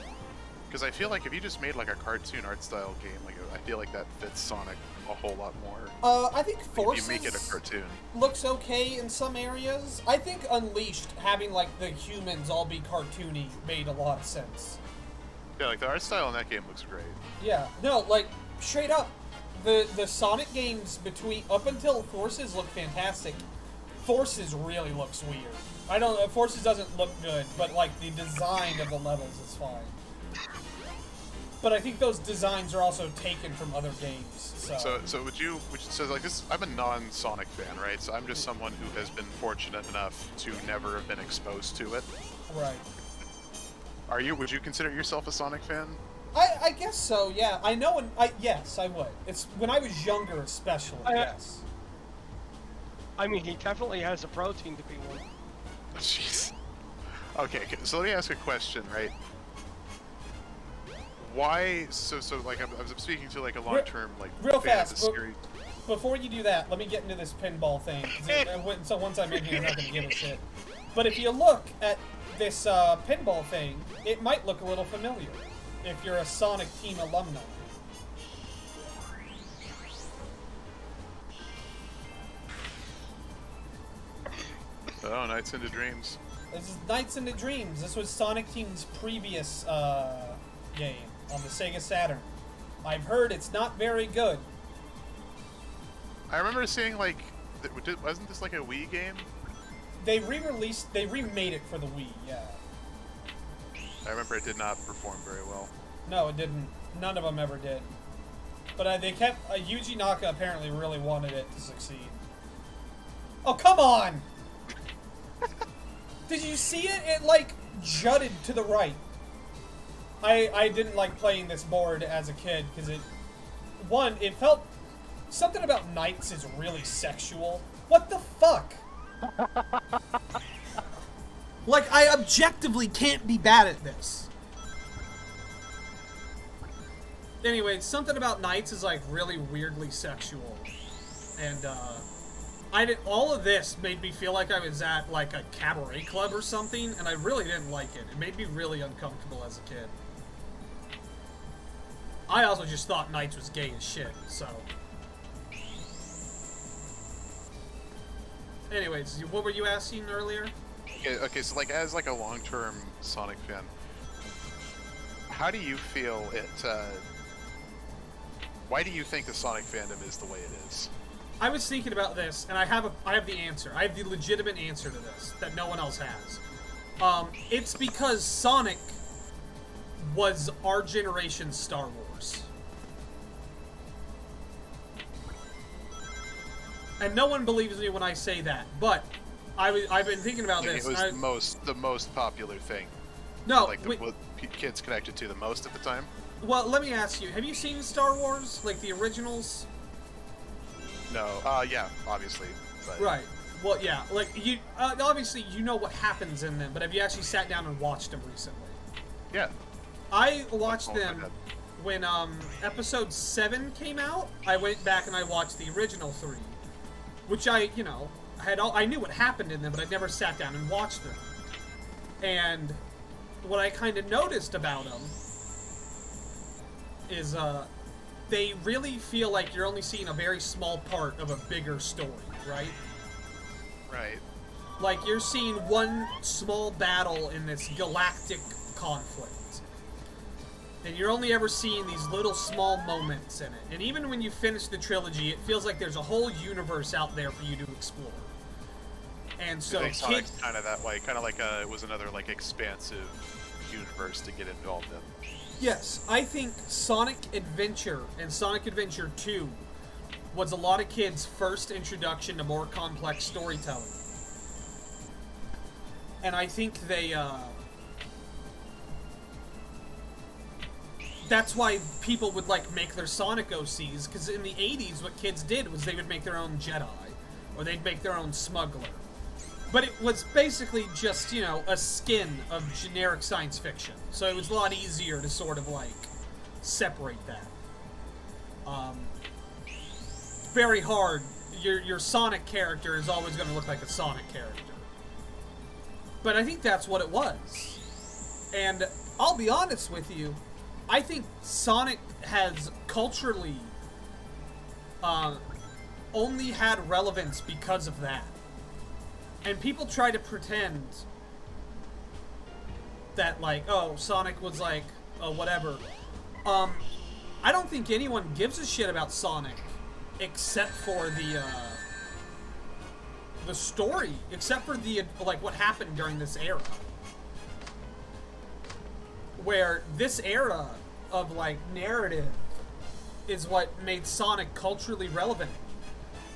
Because I feel like if you just made like a cartoon art style game, like I feel like that fits Sonic a whole lot more. I think Forces if you make it a cartoon looks okay in some areas. I think Unleashed, having like the humans all be cartoony, made a lot of sense. Yeah, like the art style in that game looks great. Yeah, no, like straight up, the Sonic games up until Forces look fantastic. Forces really looks weird. I don't know, Forces doesn't look good, but like the design of the levels is fine. But I think those designs are also taken from other games. So would you like this? I'm a non-Sonic fan, right? So I'm just someone who has been fortunate enough to never have been exposed to it. Right. Would you consider yourself a Sonic fan? I guess so. Yeah, I know. Yes, I would. It's when I was younger, especially. Yes. I mean, he definitely has a protein to be one. Jeez. Okay, so let me ask a question, right? Why? So like I'm speaking to like a long-term like real fan fast. of the series. Before you do that, let me get into this pinball thing. So once I'm in here, I'm not gonna give a shit. But if you look at this pinball thing, it might look a little familiar if you're a Sonic Team alumni. Oh, Nights into Dreams. This is Nights into Dreams. This was Sonic Team's previous game on the Sega Saturn. I've heard it's not very good. I remember seeing like, wasn't this like a Wii game? They remade it for the Wii, yeah. I remember it did not perform very well. No, it didn't. None of them ever did. But they kept, Yuji Naka apparently really wanted it to succeed. Oh, come on! Did you see it? It, like, jutted to the right. I didn't like playing this board as a kid, because it felt... Something about Knights is really sexual. What the fuck? Like, I objectively can't be bad at this. Anyway, something about Knights is, like, really weirdly sexual. And, all of this made me feel like I was at, like, a cabaret club or something, and I really didn't like it. It made me really uncomfortable as a kid. I also just thought Knights was gay as shit, so... Anyways, what were you asking earlier? Okay, so like as like a long-term Sonic fan, how do you feel it? Why do you think the Sonic fandom is the way it is? I was thinking about this, and I have the answer. I have the legitimate answer to this that no one else has. It's because Sonic was our generation's Star Wars. And no one believes me when I say that, but I've been thinking about this. It was the most popular thing. No, like what kids connected to the most at the time. Well, let me ask you: have you seen Star Wars, like the originals? No. Yeah, obviously. But Right. Well, yeah. Like you, obviously you know what happens in them, but have you actually sat down and watched them recently? Yeah. I watched Oh my them God. when episode 7 came out. I went back and I watched the original 3, which I knew what happened in them, but I never sat down and watched them. And what I kind of noticed about them is they really feel like you're only seeing a very small part of a bigger story, right? Right. Like, you're seeing one small battle in this galactic conflict. And you're only ever seeing these little small moments in it. And even when you finish the trilogy, it feels like there's a whole universe out there for you to explore. And so I think Sonic's kind of that way, kind of like it was another like expansive universe to get involved in. Yes, I think Sonic Adventure and Sonic Adventure 2 was a lot of kids' first introduction to more complex storytelling. And I think they, that's why people would, like, make their Sonic OCs, because in the 80s, what kids did was they would make their own Jedi, or they'd make their own Smuggler. But it was basically just, you know, a skin of generic science fiction. So it was a lot easier to sort of, like, separate that. Very hard. Your Sonic character is always going to look like a Sonic character. But I think that's what it was. And I'll be honest with you, I think Sonic has culturally only had relevance because of that. And people try to pretend that, like, oh, Sonic was like, oh, whatever. I don't think anyone gives a shit about Sonic except for the story, except for the, like, what happened during this era. Where this era of, like, narrative is what made Sonic culturally relevant.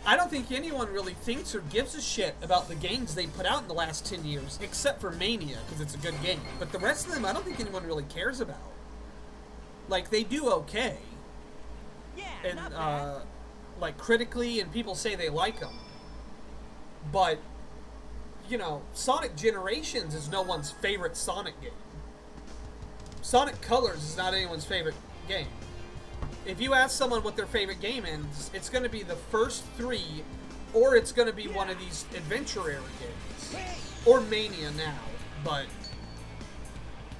I don't think anyone really thinks or gives a shit about the games they put out in the last 10 years, except for Mania, because it's a good game. But the rest of them, I don't think anyone really cares about. Like, they do okay. Yeah, And, not bad. like, critically, and people say they like them. But, you know, Sonic Generations is no one's favorite Sonic game. Sonic Colors is not anyone's favorite game. If you ask someone what their favorite game is, it's going to be the first 3, or it's going to be one of these adventure-era games. Or Mania now, but...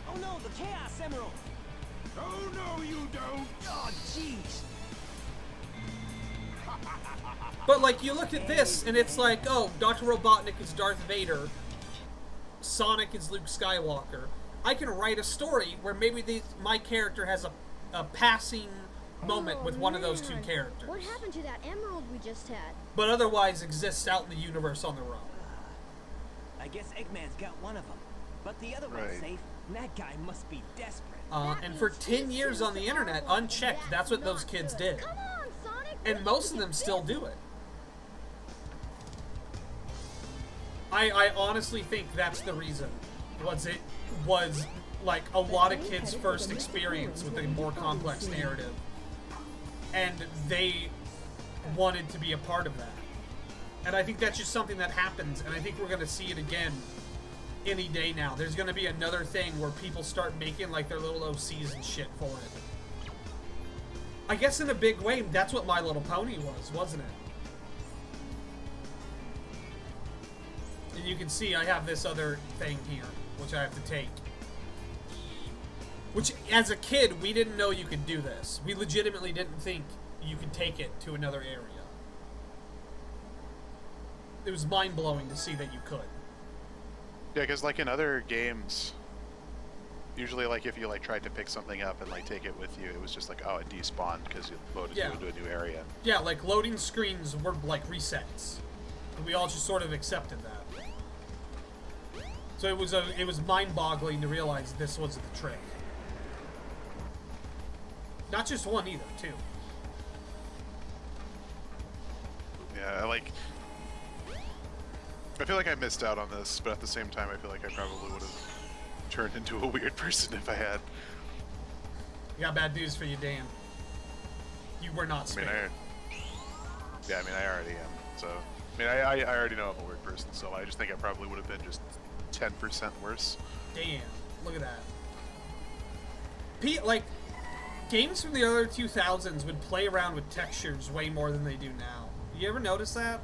Oh no, the Chaos Emerald! Oh, no, you don't! Oh, jeez! But, like, you look at this, and it's like, oh, Dr. Robotnik is Darth Vader, Sonic is Luke Skywalker. I can write a story where maybe my character has a passing moment with one of those two characters. What happened to that emerald we just had? But otherwise exists out in the universe on their own. I guess Eggman's got one of them, but the other Right. one's safe. And that guy must be desperate. And for 10 years on the internet, unchecked, that's what those kids did. Come on, Sonic! And most of them still do it. I honestly think that's the reason. Was like a lot of kids' first experience with a more complex narrative. And they wanted to be a part of that. And I think that's just something that happens, and I think we're going to see it again any day now. There's going to be another thing where people start making like their little OCs and shit for it. I guess in a big way, that's what My Little Pony was, wasn't it? And you can see I have this other thing here, which I have to take. Which, as a kid, we didn't know you could do this. We legitimately didn't think you could take it to another area. It was mind-blowing to see that you could. Yeah, because like in other games, usually like if you like tried to pick something up and like take it with you, it was just like, oh, it despawned because it loaded you into a new area. Yeah, like loading screens were like resets. And we all just sort of accepted that. So it was mind-boggling to realize this was the trick. Not just one either, too. Yeah, I feel like I missed out on this, but at the same time, I feel like I probably would have turned into a weird person if I had. I got bad news for you, Dan. You were not spared. I already am. So mean, I already know I'm a weird person, so I just think I probably would have been just 10% worse. Damn, look at that. Like, games from the early 2000s would play around with textures way more than they do now. You ever notice that?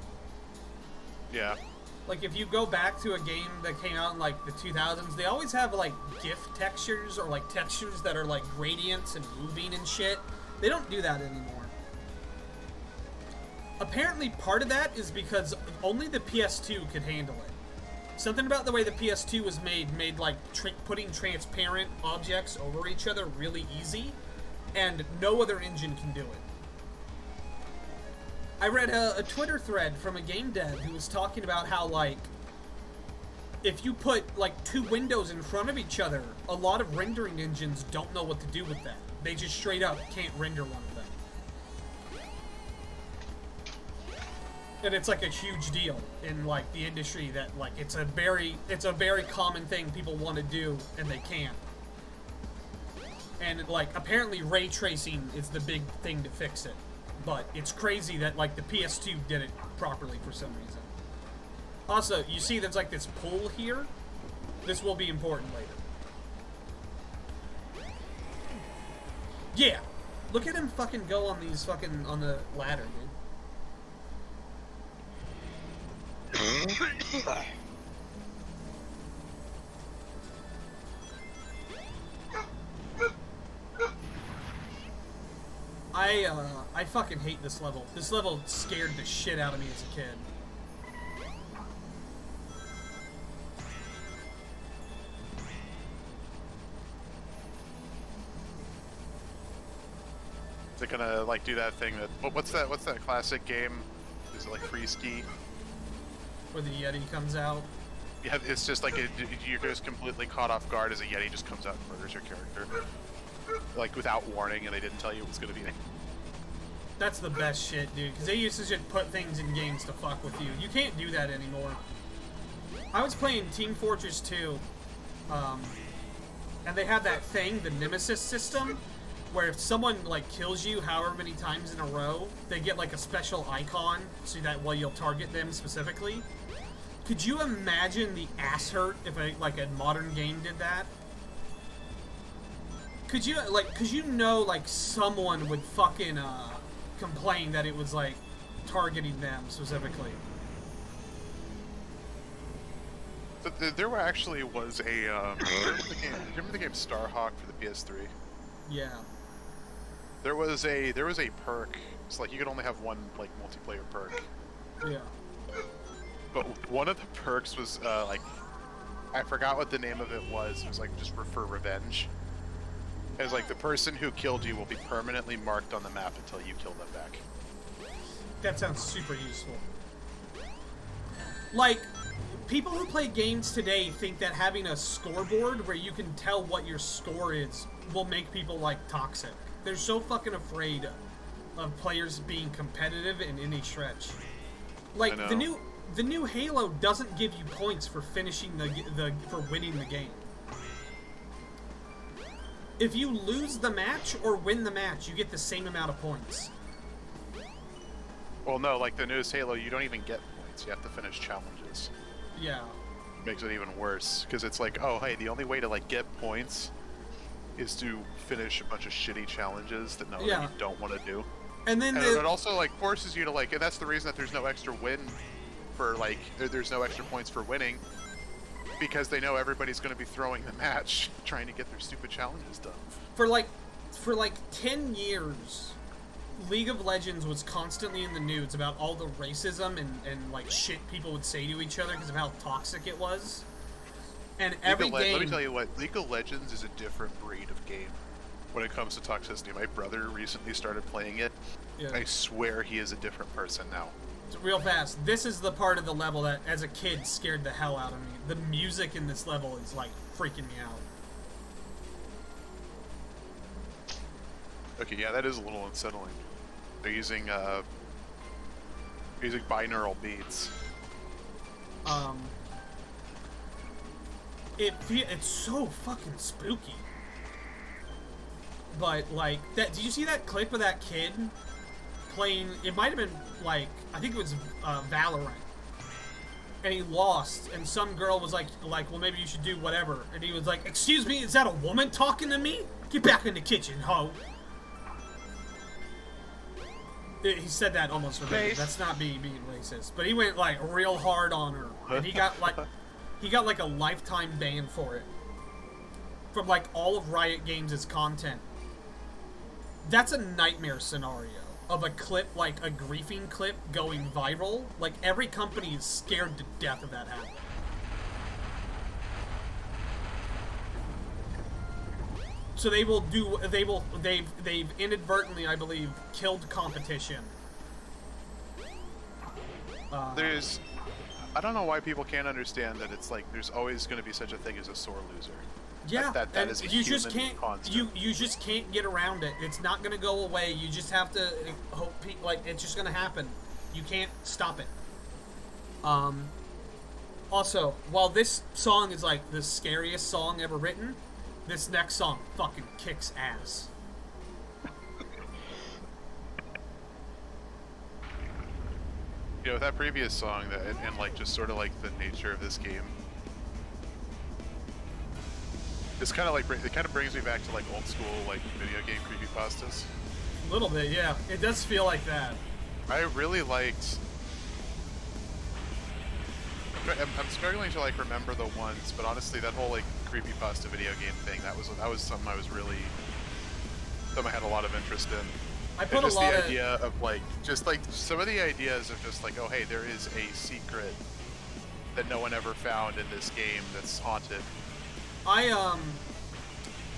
Yeah. Like, if you go back to a game that came out in, like, the 2000s, they always have, like, GIF textures or, like, textures that are, like, gradients and moving and shit. They don't do that anymore. Apparently, part of that is because only the PS2 could handle it. Something about the way the PS2 was made like, putting transparent objects over each other really easy, and no other engine can do it. I read a Twitter thread from a game dev who was talking about how, like, if you put, like, two windows in front of each other, a lot of rendering engines don't know what to do with that. They just straight up can't render one of them. And it's, like, a huge deal in, like, the industry that, like, it's a very common thing people want to do, and they can't. And, like, apparently ray tracing is the big thing to fix it. But it's crazy that, like, the PS2 did it properly for some reason. Also, you see there's, like, this pull here? This will be important later. Yeah! Look at him fucking go on these fucking, on the ladder, dude. I fucking hate this level. This level scared the shit out of me as a kid. Is it gonna, like, do that thing that... What's that classic game? Is it, like, Free Ski? Where the Yeti comes out? Yeah, it's just like you're just completely caught off guard as a Yeti just comes out and murders your character. Like, without warning, and they didn't tell you it was gonna be... That's the best shit, dude, because they used to just put things in games to fuck with you. You can't do that anymore. I was playing Team Fortress 2, and they have that thing, the Nemesis system, where if someone, like, kills you however many times in a row, they get, like, a special icon, so that way you'll target them specifically. Could you imagine the ass hurt if, a modern game did that? Could you, like, like, someone would fucking, complain that it was, like, targeting them specifically. So there actually was a, remember the game Starhawk for the PS3? Yeah. There was a perk. It's like you could only have one, like, multiplayer perk. Yeah. But one of the perks was, like, I forgot what the name of it was. It was, like, just for revenge. It was like, the person who killed you will be permanently marked on the map until you kill them back. That sounds super useful. Like, people who play games today think that having a scoreboard where you can tell what your score is will make people, like, toxic. They're so fucking afraid of players being competitive in any stretch. Like, the new Halo doesn't give you points for finishing for winning the game. If you lose the match or win the match, you get the same amount of points. Well, no, like the newest Halo, you don't even get points. You have to finish challenges. Yeah. Makes it even worse, because it's like, oh, hey, the only way to, like, get points is to finish a bunch of shitty challenges that that you don't want to do. And then it also, like, forces you to, like, and that's the reason that there's no extra win for, like, there's no extra points for winning, because they know everybody's going to be throwing the match trying to get their stupid challenges done. For like 10 years, League of Legends was constantly in the news about all the racism and like shit people would say to each other because of how toxic it was. And every game... Let me tell you what, League of Legends is a different breed of game when it comes to toxicity. My brother recently started playing it. Yeah. I swear he is a different person now. Real fast, this is the part of the level that, as a kid, scared the hell out of me. The music in this level is, like, freaking me out. Okay, yeah, that is a little unsettling. They're using binaural beats. It's so fucking spooky. But, like, did you see that clip of that kid playing, it might have been, like, I think it was Valorant, and he lost, and some girl was like, well, maybe you should do whatever, and he was like, excuse me, is that a woman talking to me? Get back in the kitchen, ho. He said that almost verbatim. That's not being racist, but he went like real hard on her, and he got like a lifetime ban for it from like all of Riot Games' content. That's a nightmare scenario of a clip, like a griefing clip going viral. Like every company is scared to death of that happening. So they've inadvertently, I believe, killed competition. I don't know why people can't understand that it's like there's always going to be such a thing as a sore loser. Yeah, that is a you human just can't. constant. You just can't get around it. It's not gonna go away. You just have to hope. Like it's just gonna happen. You can't stop it. Also, while this song is like the scariest song ever written, this next song fucking kicks ass. You know, with that previous song, and like just sort of like the nature of this game, it's kind of like it kind of brings me back to like old school like video game creepypastas. A little bit, yeah. It does feel like that. I really liked. I'm struggling to like remember the ones, but honestly, that whole like creepypasta video game thing, that was something I was really something I had a lot of interest in. I put just a lot the of idea of like just like some of the ideas of just like, oh hey, there is a secret that no one ever found in this game that's haunted.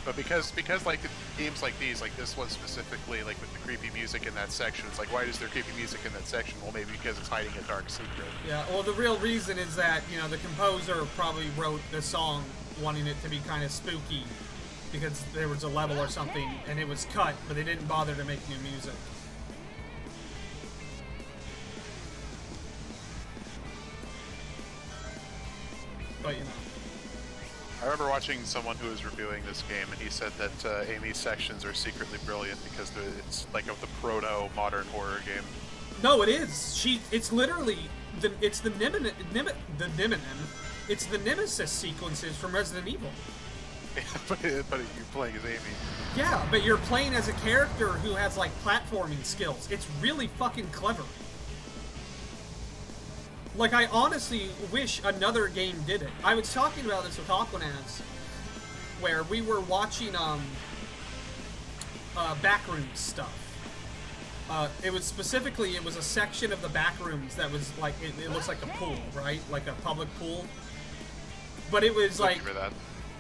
But because like the games like these, like this one specifically, like with the creepy music in that section, it's like, why is there creepy music in that section? Well, maybe because it's hiding a dark secret. Yeah, well, the real reason is that, you know, the composer probably wrote the song wanting it to be kind of spooky because there was a level or something and it was cut, but they didn't bother to make new music. But, you know. I remember watching someone who was reviewing this game, and he said that Amy's sections are secretly brilliant because it's like of the proto-modern horror game. No, it is. It's literally it's the Nemesis sequences from Resident Evil. but you're playing as Amy. Yeah, but you're playing as a character who has like platforming skills. It's really fucking clever. Like, I honestly wish another game did it. I was talking about this with Aquanaz, where we were watching Backrooms stuff. It was a section of the Backrooms that was like, it looks like a pool, right? Like a public pool. But it was like,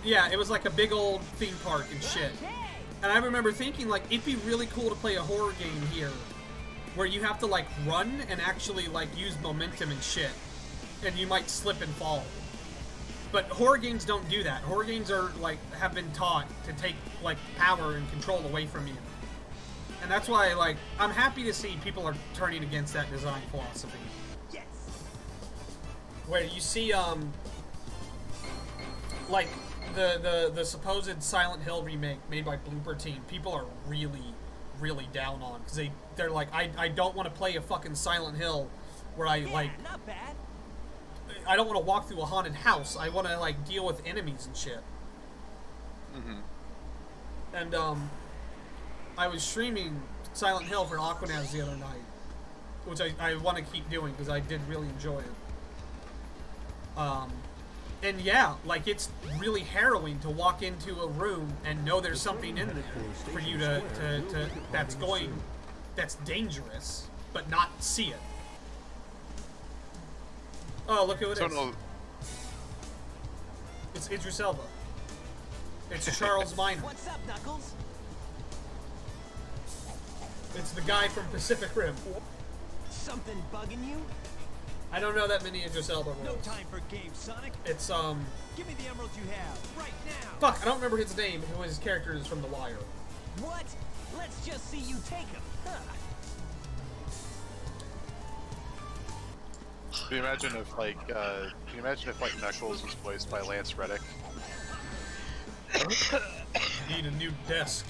yeah, it was like a big old theme park and shit. And I remember thinking, like, it'd be really cool to play a horror game here, where you have to, like, run and actually, like, use momentum and shit. And you might slip and fall. But horror games don't do that. Horror games are, like, have been taught to take, like, power and control away from you. And that's why, like, I'm happy to see people are turning against that design philosophy. Yes. Where you see, like, the supposed Silent Hill remake made by Blooper Team, people are really down on, because they're like, I don't want to play a fucking Silent Hill where I like not bad. I don't want to walk through a haunted house. I want to like deal with enemies and shit. And I was streaming Silent Hill for Aquanaz the other night, which I want to keep doing because I did really enjoy it. And yeah, like, it's really harrowing to walk into a room and know there's something in there for you to that's dangerous, but not see it. Oh, look who it is. It's Idris Elba. It's Charles Minor. What's up, Knuckles? It's the guy from Pacific Rim. Something bugging you? I don't know that many Idris Elba roles. No time for games, Sonic. It's, Give me the emeralds you have, right now. Fuck, I don't remember his name, who his character is from The Wire. What? Let's just see you take him. Huh. Can you imagine if like Knuckles was voiced by Lance Reddick? Need a new desk.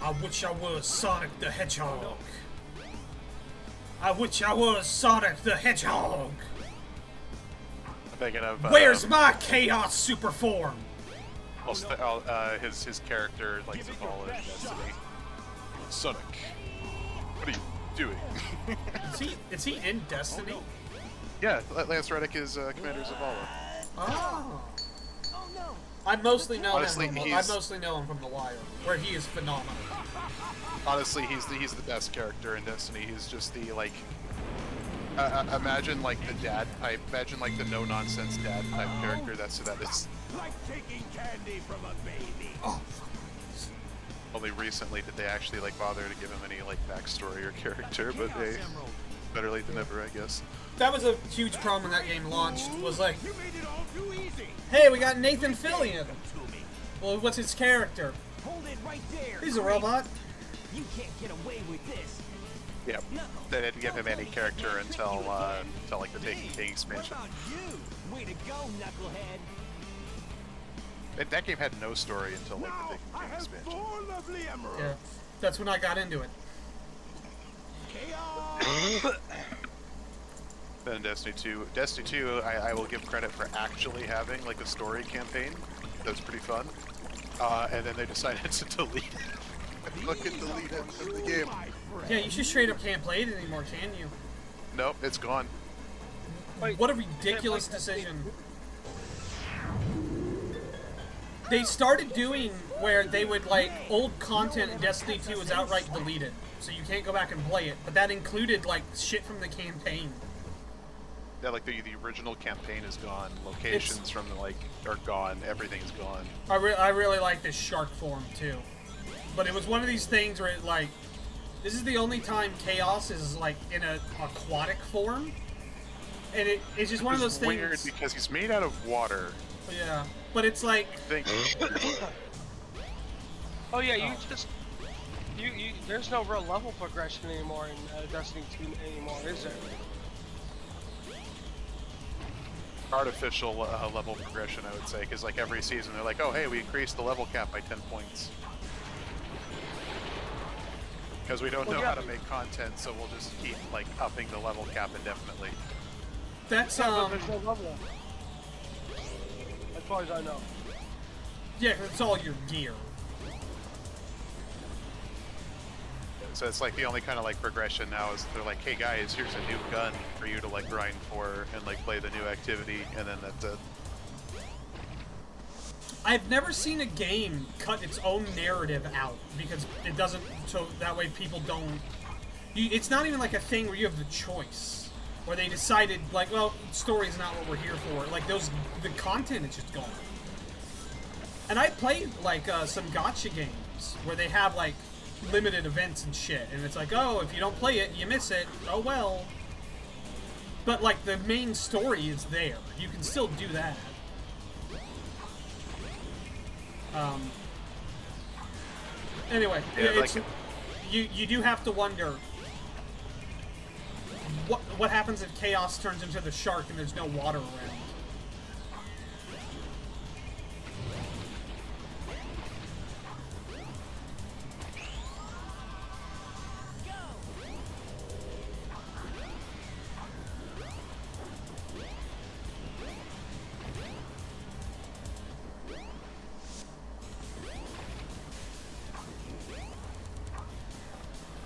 I wish I was Sonic the Hedgehog. I wish I was Sonic the Hedgehog. I'm thinking of Where's my Chaos Super Form? his character like to call it Destiny. Sonic, what are you doing? Is he in Destiny? Yeah, Lance Reddick is Commander Zavala. Oh. I mostly know Honestly, him. I mostly know him from The Wire, where he is phenomenal. Honestly, he's the best character in Destiny. He's just the like. Imagine like the dad type. Imagine like the no nonsense dad type character. That's who that is. Like taking candy from a baby. Oh. Only recently did they actually like bother to give him any like backstory or character, but hey, better late than never, I guess. That was a huge problem when that game launched. Was like, You made it all too easy. hey, we got Nathan Fillion. Well, what's his character? Hold it right there. He's a robot. You can't get away with this. Yeah, they didn't give him any character until like the Taken King expansion. What about you? Way to go, knucklehead. That game had no story until like Now the I Taken King have expansion. 4 lovely emeralds. Yeah, that's when I got into it. Chaos. Then Destiny 2. Destiny 2, I will give credit for actually having like a story campaign. That was pretty fun. And then they decided to delete it. Fucking delete it from the game. Yeah, you just straight up can't play it anymore, can you? Nope, it's gone. Wait, What a ridiculous decision. They started doing where they would like old content in Destiny 2 was outright deleted, so you can't go back and play it. But that included like shit from the campaign. Yeah, like the original campaign is gone. Locations from the like are gone. Everything's gone. I really like this shark form too, but it was one of these things where it like this is the only time Chaos is like in a aquatic form, and it's just one of those things. Weird because he's made out of water. Yeah, but it's like Oh yeah, you just there's no real level progression anymore in Destiny 2 anymore, is there? Artificial level progression, I would say, because like every season they're like, oh hey, we increased the level cap by 10 points. Because we don't know how to make content, so we'll just keep like upping the level cap indefinitely. that's But there's no level. As far as I know. yeah, 'cause it's all your gear. So it's like the only kind of like progression now is they're like, hey guys, here's a new gun for you to like grind for and like play the new activity, and then that's it. I've never seen a game cut its own narrative out because it doesn't, so that way people don't. It's not even like a thing where you have the choice, where they decided like, well, story's not what we're here for. Like the content is just gone. And I played like some gacha games where they have like limited events and shit, and it's like, oh, if you don't play it, you miss it. Oh well. But like the main story is there. You can still do that. Anyway, Yeah, it's, like you do have to wonder what happens if Chaos turns into the shark and there's no water around.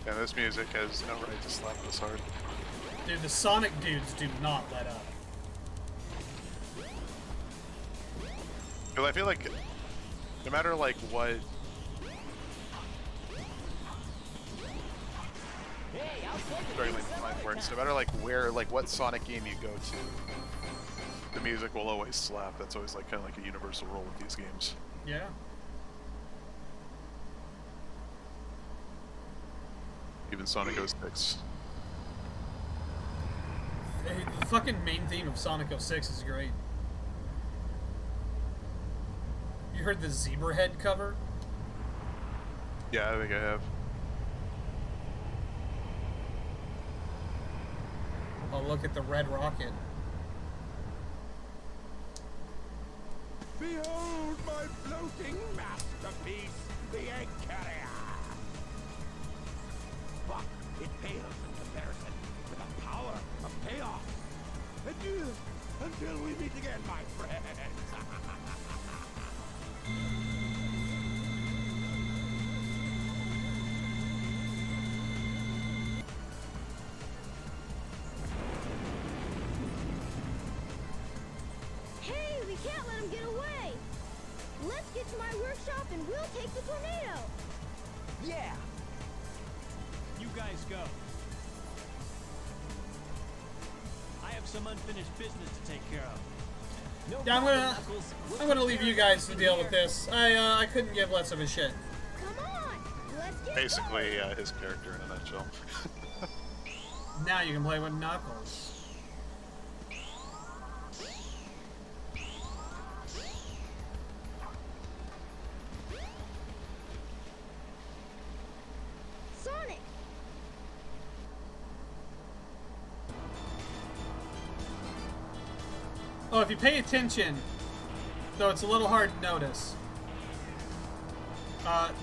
Yeah, this music has no right to slap this hard. Dude, the Sonic dudes do not let up. Because I feel like no matter like what struggling to find words, no matter like where like what Sonic game you go to, the music will always slap. That's always like kind of like a universal rule with these games. Yeah. Even Sonic 06. The fucking main theme of Sonic 06 is great. You heard the Zebra Head cover? Yeah, I think I have. Oh, look at the red rocket. Behold my floating masterpiece, the egg carrier. But it pales in comparison. can't let him get away. Let's get to my workshop and we'll take the tornado. Yeah. You guys go. I have some unfinished business to take care of. No Yeah, problem, Knuckles. I'm gonna leave you guys to deal with this. I couldn't give less of a shit. Come on, let's get Basically, his character in a nutshell. Now you can play with Knuckles. Sonic. Oh, if you pay attention, though it's a little hard to notice,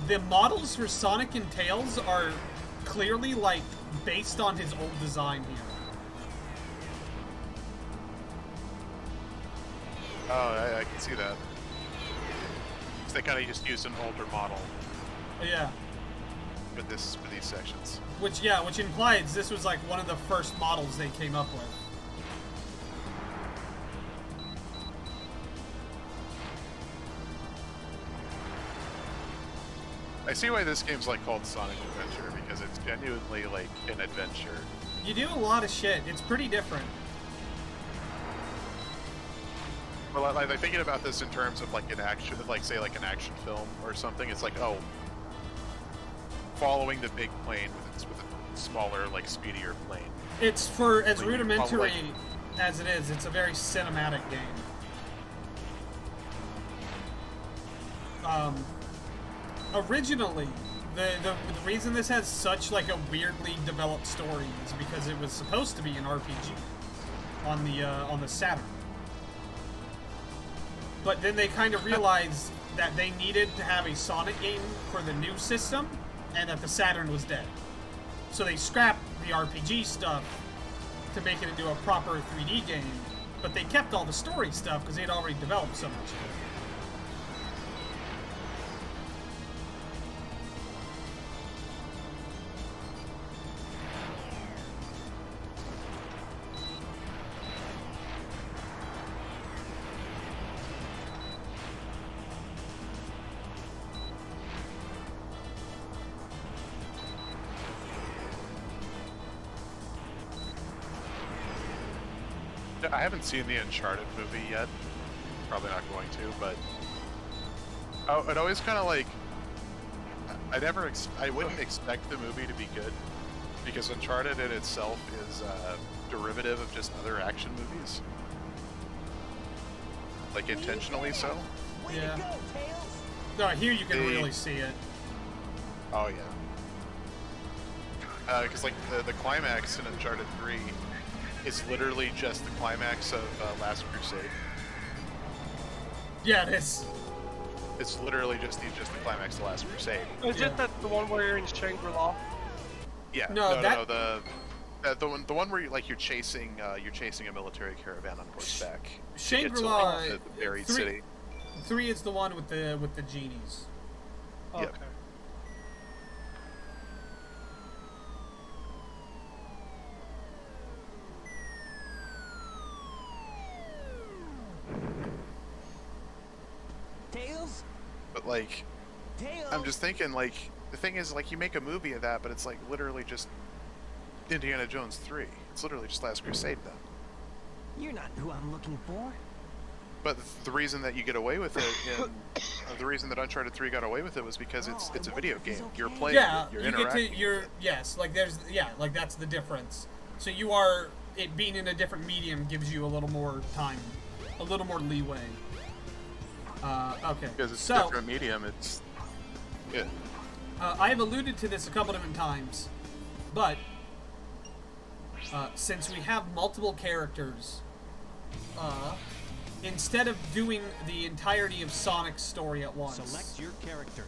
the models for Sonic and Tails are clearly, like, based on his old design here. Oh, I can see that. So they kind of just used an older model Yeah. for these sections. Which implies this was, like, one of the first models they came up with. I see why this game's like called Sonic Adventure, because it's genuinely like an adventure. You do a lot of shit. It's pretty different. Well, like thinking about this in terms of like an action, like say like an action film or something. It's like, oh, following the big plane with a smaller, like speedier plane. It's for as Like, rudimentary as it is. It's a very cinematic game. Originally, the reason this has such like a weirdly developed story is because it was supposed to be an RPG on the Saturn. But then they kind of realized that they needed to have a Sonic game for the new system, and that the Saturn was dead. So they scrapped the RPG stuff to make it into a proper 3D game, but they kept all the story stuff because they had already developed so much. I haven't seen the Uncharted movie yet. Probably not going to, but it always kind of like I wouldn't expect the movie to be good, because Uncharted in itself is a derivative of just other action movies, like intentionally so. Yeah. No, here you can really see it. Oh yeah. Because like the climax in Uncharted 3 is literally just the climax of Last Crusade. Yeah, it is. It's literally just the climax of Last Crusade. Is it that the one where you're in Shangri-La? Yeah. No, the one where you're chasing a military caravan on horseback. Shangri-La, the buried city. 3 is the one with the genies. Okay. Yep. Tails? But like, Tails? I'm just thinking, like, the thing is, like, you make a movie of that, but it's like literally just Indiana Jones 3. It's literally just Last Crusade then. You're not who I'm looking for. But the reason that you get away with it, the reason that Uncharted 3 got away with it was because it's a video game. You're playing, you're interacting. Yes, like like that's the difference. So it being in a different medium gives you a little more time, a little more leeway. Okay. Because it's a different medium, it's good. I have alluded to this a couple different times, but since we have multiple characters, instead of doing the entirety of Sonic's story at once, Select your character.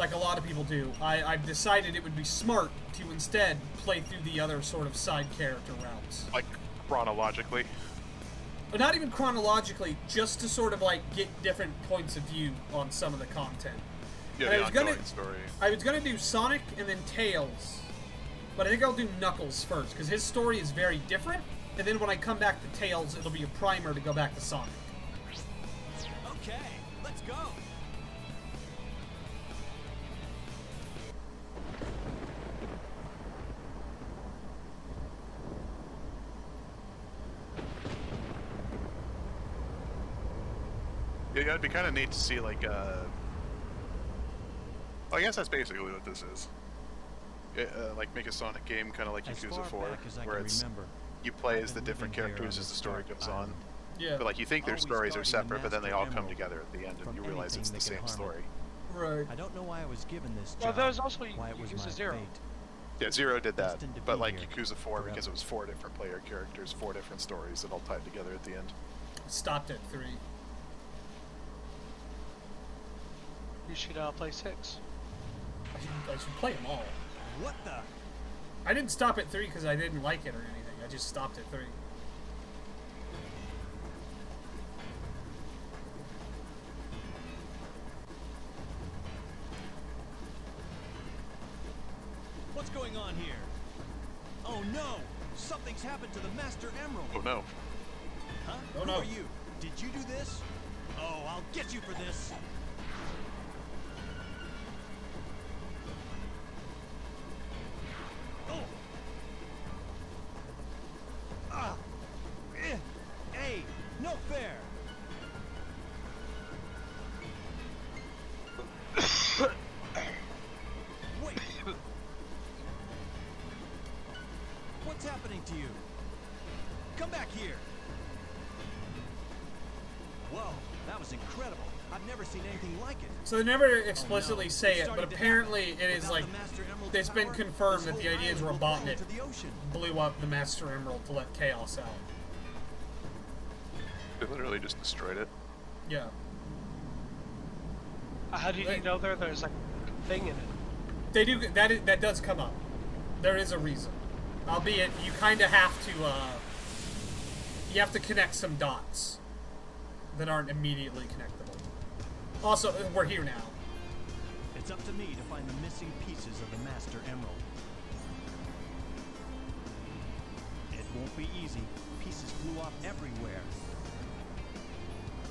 like a lot of people do, I've decided it would be smart to instead play through the other sort of side character routes. Like, chronologically. But not even chronologically, just to sort of like get different points of view on some of the content. Yeah, the ongoing story. I was gonna do Sonic and then Tails, but I think I'll do Knuckles first, because his story is very different, and then when I come back to Tails, it'll be a primer to go back to Sonic. Okay, let's go. Yeah, it'd be kind of neat to see, like, well, I guess that's basically what this is. Like, make a Sonic game kind of like Yakuza 4, where it's you play as the different characters as the story goes on. Yeah. But, like, you think their stories are separate, but then they all come together at the end, and you realize it's the same story. Right. I don't know why I was given this job. Well, there's also why it was Yakuza my 0. fate. Yeah, Zero did that, Destined to but be like here Yakuza 4, forever. because it was 4 different player characters, 4 different stories that all tied together at the end. Stopped at 3. You should play 6. I should play them all. What the? I didn't stop at 3 because I didn't like it or anything. I just stopped at 3. What's going on here? Oh no! Something's happened to the Master Emerald. Oh no. Huh? Oh, Who no. are you? Did you do this? Oh, I'll get you for this. Oh. Ah. Hey, no fair. Wait. What's happening to you? Come back here. Whoa, that was incredible. I've never seen anything like it. So they never explicitly It's say it, but starting to apparently happen. it is Without like the Master Emerald's it's been power, confirmed this that the whole idea is island will fall Robotnik into the ocean. blew up the Master Emerald to let Chaos out. They literally just destroyed it. Yeah. How do you know there's like a thing in it? They do that does come up. There is a reason. Albeit you kind of have to connect some dots that aren't immediately connectable. Also, we're here now. It's up to me to find the missing pieces of the Master Emerald. It won't be easy. Pieces flew off everywhere.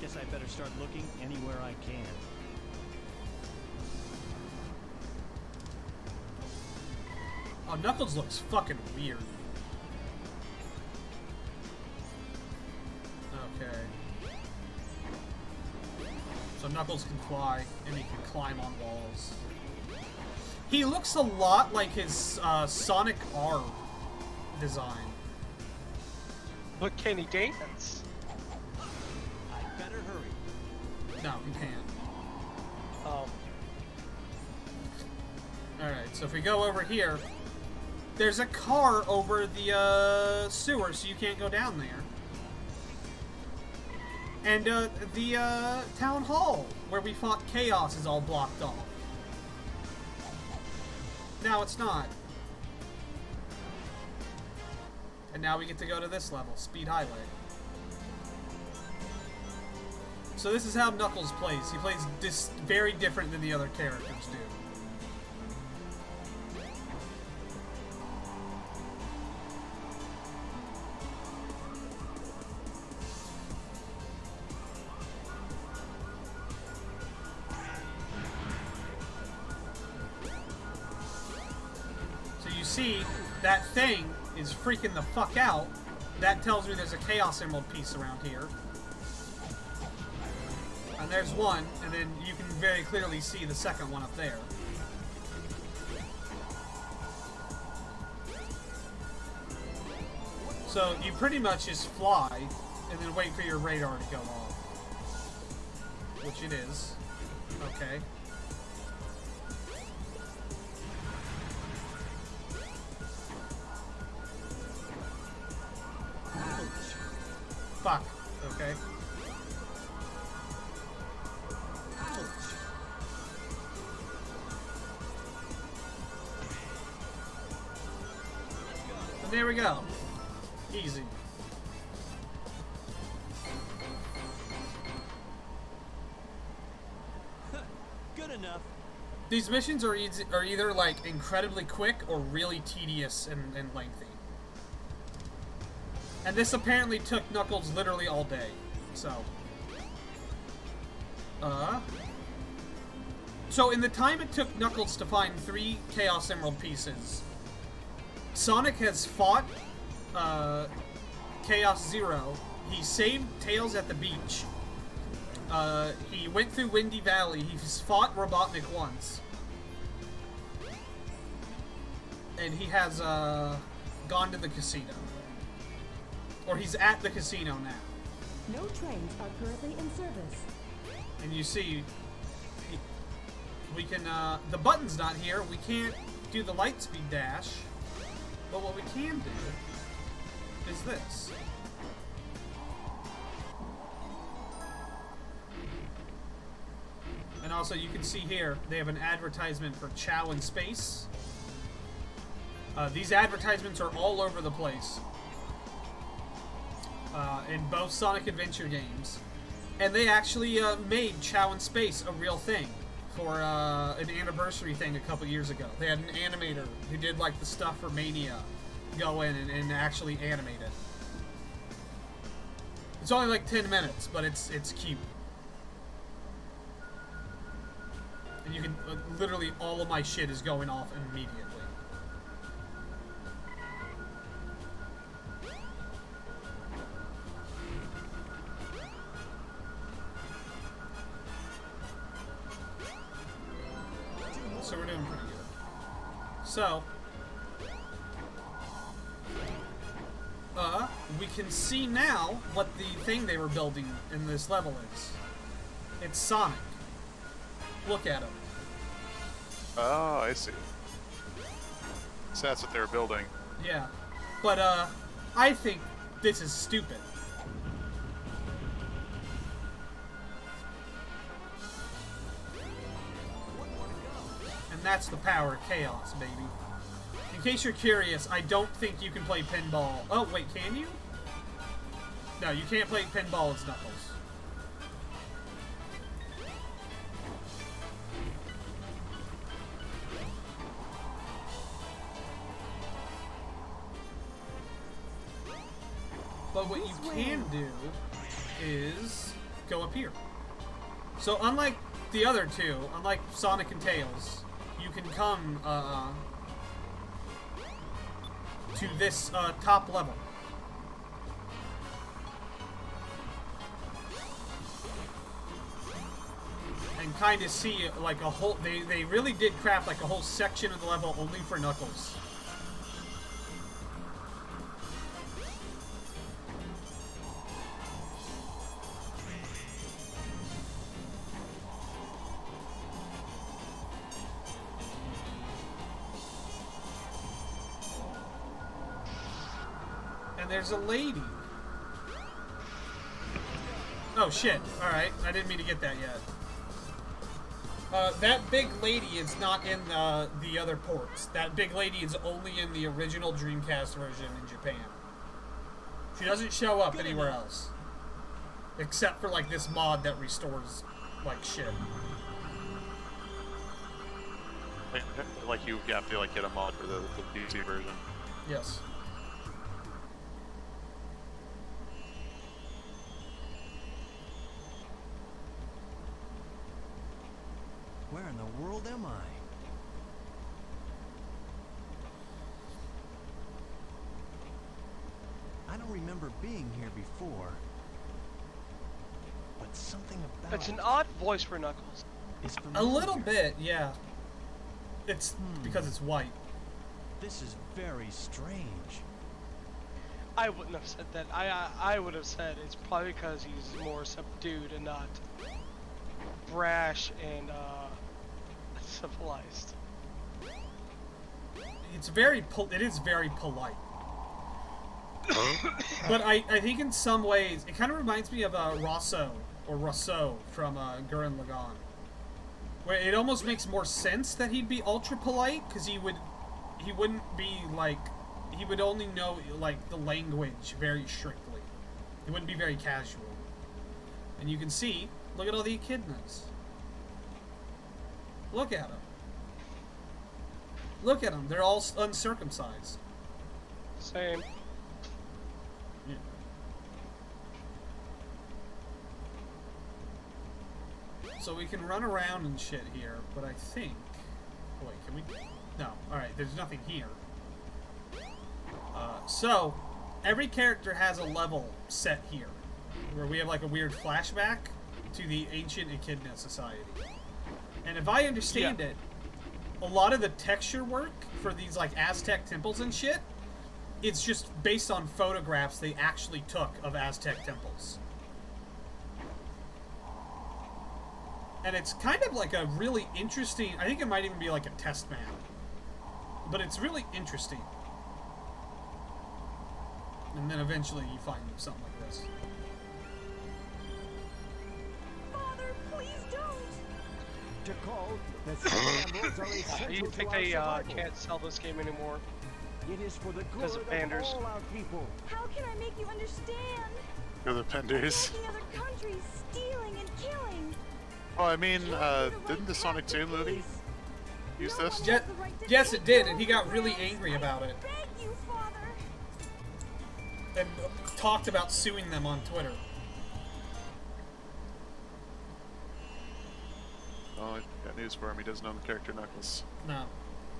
Guess I better start looking anywhere I can. Oh, Knuckles looks fucking weird. Okay. So Knuckles can fly, and he can climb on walls. He looks a lot like his Sonic R design. But can he dance? I better hurry. No, he can't. Oh. Alright, so if we go over here, there's a car over the sewer, so you can't go down there. And the town hall, where we fought Chaos, is all blocked off. Now it's not. And now we get to go to this level, Speed Highway. So this is how Knuckles plays. He plays very different than the other characters do. So you see, that thing is freaking the fuck out. That tells me there's a Chaos Emerald piece around here. And there's one, and then you can very clearly see the second one up there. So you pretty much just fly, and then wait for your radar to go off. Which it is. Okay. Fuck. Okay. And there we go. Easy. Good enough. These missions are either like incredibly quick or really tedious and lengthy. And this apparently took Knuckles literally all day, so. So in the time it took Knuckles to find 3 Chaos Emerald pieces, Sonic has fought Chaos Zero. He saved Tails at the beach. He went through Windy Valley. He's fought Robotnik once. And he has gone to the casino. Or he's at the casino now. No trains are currently in service. And you see, we can, the button's not here. We can't do the light speed dash. But what we can do is this. And also, you can see here, they have an advertisement for Chow in Space. These advertisements are all over the place. In both Sonic Adventure games. And they actually made Chow in Space a real thing for an anniversary thing a couple years ago. They had an animator who did like the stuff for Mania go in and actually animate it. It's only like 10 minutes, but it's cute. And you can, literally all of my shit is going off immediately. So we're doing pretty good. So, we can see now what the thing they were building in this level is. It's Sonic. Look at him. Oh, I see. So that's what they were building. Yeah. But, I think this is stupid. And that's the power of chaos, baby. In case you're curious, I don't think you can play pinball. Oh, wait, can you? No, you can't play pinball as Knuckles. But what you can do is go up here. So unlike the other two, unlike Sonic and Tails, you can come to this top level. And kind of see like a whole, they really did craft like a whole section of the level only for Knuckles. There's a lady. Oh shit. Alright, I didn't mean to get that yet. That big lady is not in the other ports. That big lady is only in the original Dreamcast version in Japan. She doesn't show up anywhere else. Except for like this mod that restores like shit. Like you have to like get a mod for the PC version. Yes. Where in the world am I? I don't remember being here before. But something about It's an odd voice for Knuckles. is A familiar. little bit, yeah. It's because it's white. This is very strange. I wouldn't have said that. I would have said it's probably because he's more subdued and not brash and civilized. It's very, it is very polite. But I think in some ways, it kind of reminds me of Rousseau from Gurren Lagann. Where it almost makes more sense that he'd be ultra polite, because he wouldn't be like, he would only know like the language very strictly. He wouldn't be very casual. And you can see, look at all the echidnas. Look at them. Look at them. They're all uncircumcised. Same. Yeah. So we can run around and shit here, but I think... Wait, can we... No, alright, there's nothing here. So, every character has a level set here, where we have like a weird flashback to the ancient Echidna society. And if I understand it, a lot of the texture work for these like Aztec temples and shit, it's just based on photographs they actually took of Aztec temples. And it's kind of like a really interesting... I think it might even be like a test map. But it's really interesting. And then eventually you find something like this. Father, please don't! To call, the emeralds are essential You think to our they survival. can't sell this game anymore? It is for the good Because of of banders. all our people. How can I make you understand? You're the penders. Attacking other countries, stealing and killing. Oh, I mean, didn't the Sonic 2 movie use this? Yes, it did, and he got really angry about it. Beg you, Father. And talked about suing them on Twitter. Oh, I got news for him. He doesn't own the character Knuckles. No,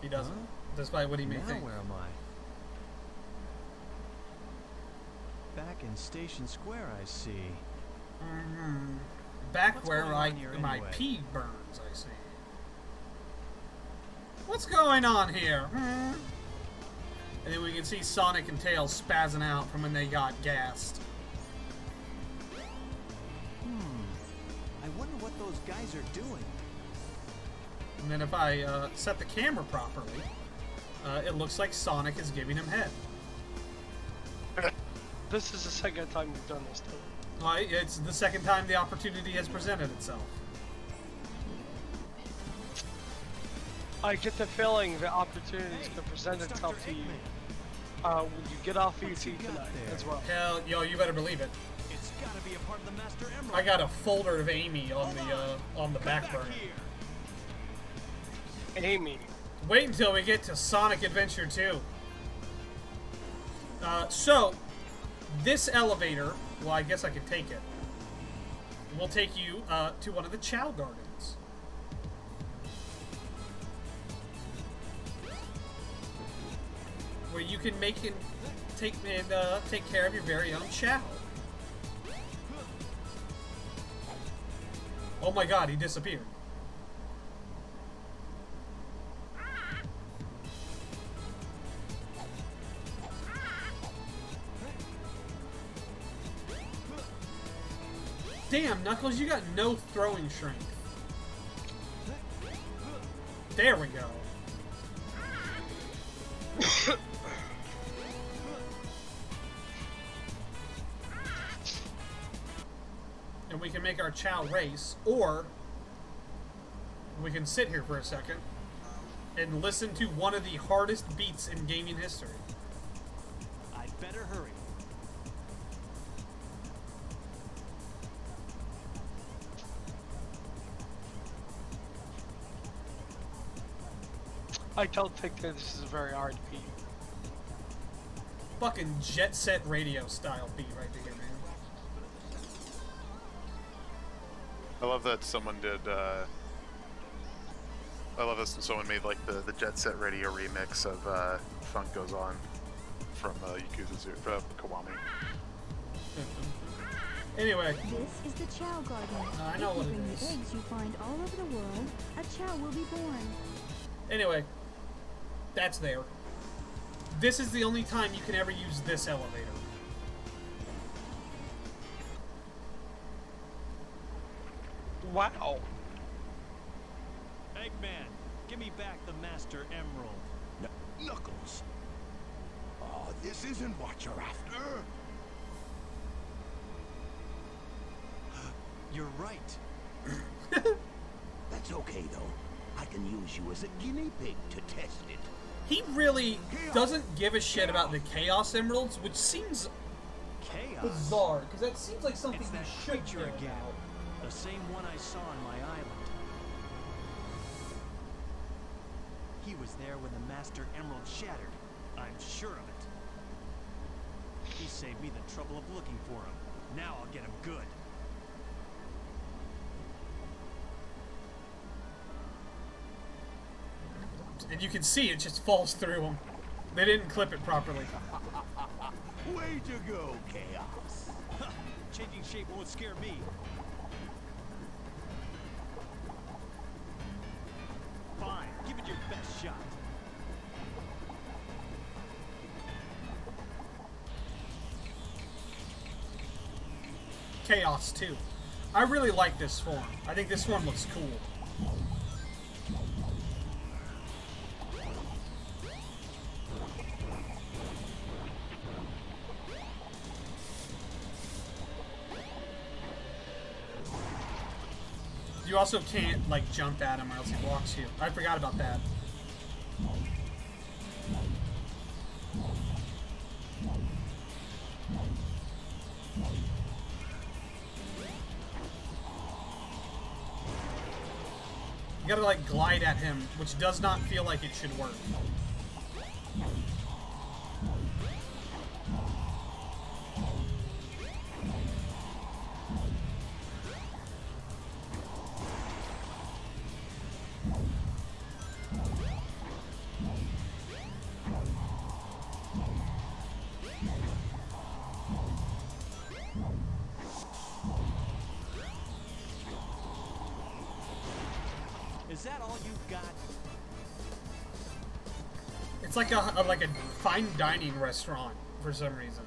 he doesn't. Despite what he may Now think. where am I? Back in Station Square, I see. Back What's where going on here my anyway? pee burns, I see. What's going on here? And then we can see Sonic and Tails spazzing out from when they got gassed. I wonder what those guys are doing. And then if I set the camera properly, it looks like Sonic is giving him head. This is the second time you've done this, though. It's the second time the opportunity has presented itself. I get the feeling the opportunities can present itself to you when you get off ET tonight as well. Hell, yo, you better believe it. It's gotta be a part of the Master Emerald. I got a folder of Amy on the back burner. Amy. Wait until we get to Sonic Adventure 2. So, this elevator, well, I guess I could take it, will take you to one of the Chow Gardens. Where you can make and take care of your very own Chow. Oh my god, he disappeared. Damn, Knuckles, you got no throwing strength. There we go. And we can make our Chow race, or we can sit here for a second and listen to one of the hardest beats in gaming history. I'd better hurry. I don't think that this is a very hard beat. Fucking Jet Set Radio style beat right there, man. I love that someone did, I love this when someone made like the Jet Set Radio remix of Funk Goes On from Yakuza Zero, from Kiwami. Anyway. This is the Chow Garden. I know what if you it bring is. the eggs you find all over the world, a Chow will be born. Anyway, that's there. This is the only time you can ever use this elevator. Wow. Eggman, give me back the Master Emerald. Knuckles. Oh, this isn't what you're after. You're right. That's okay, though. I can use you as a guinea pig to test it. He really doesn't give a shit about the Chaos Emeralds, which seems Chaos. bizarre, because that seems like something It's you that should creature care again. about. The same one I saw on my island. He was there when the Master Emerald shattered. I'm sure of it. He saved me the trouble of looking for him. Now I'll get him good. And you can see it just falls through him. They didn't clip it properly. Way to go, Chaos. Changing shape won't scare me. Fine, give it your best shot. Chaos too. I really like this form. I think this form looks cool. You also can't like jump at him or else he blocks you. I forgot about that. You gotta like glide at him, which does not feel like it should work. Is that all you've got? It's like a fine dining restaurant for some reason.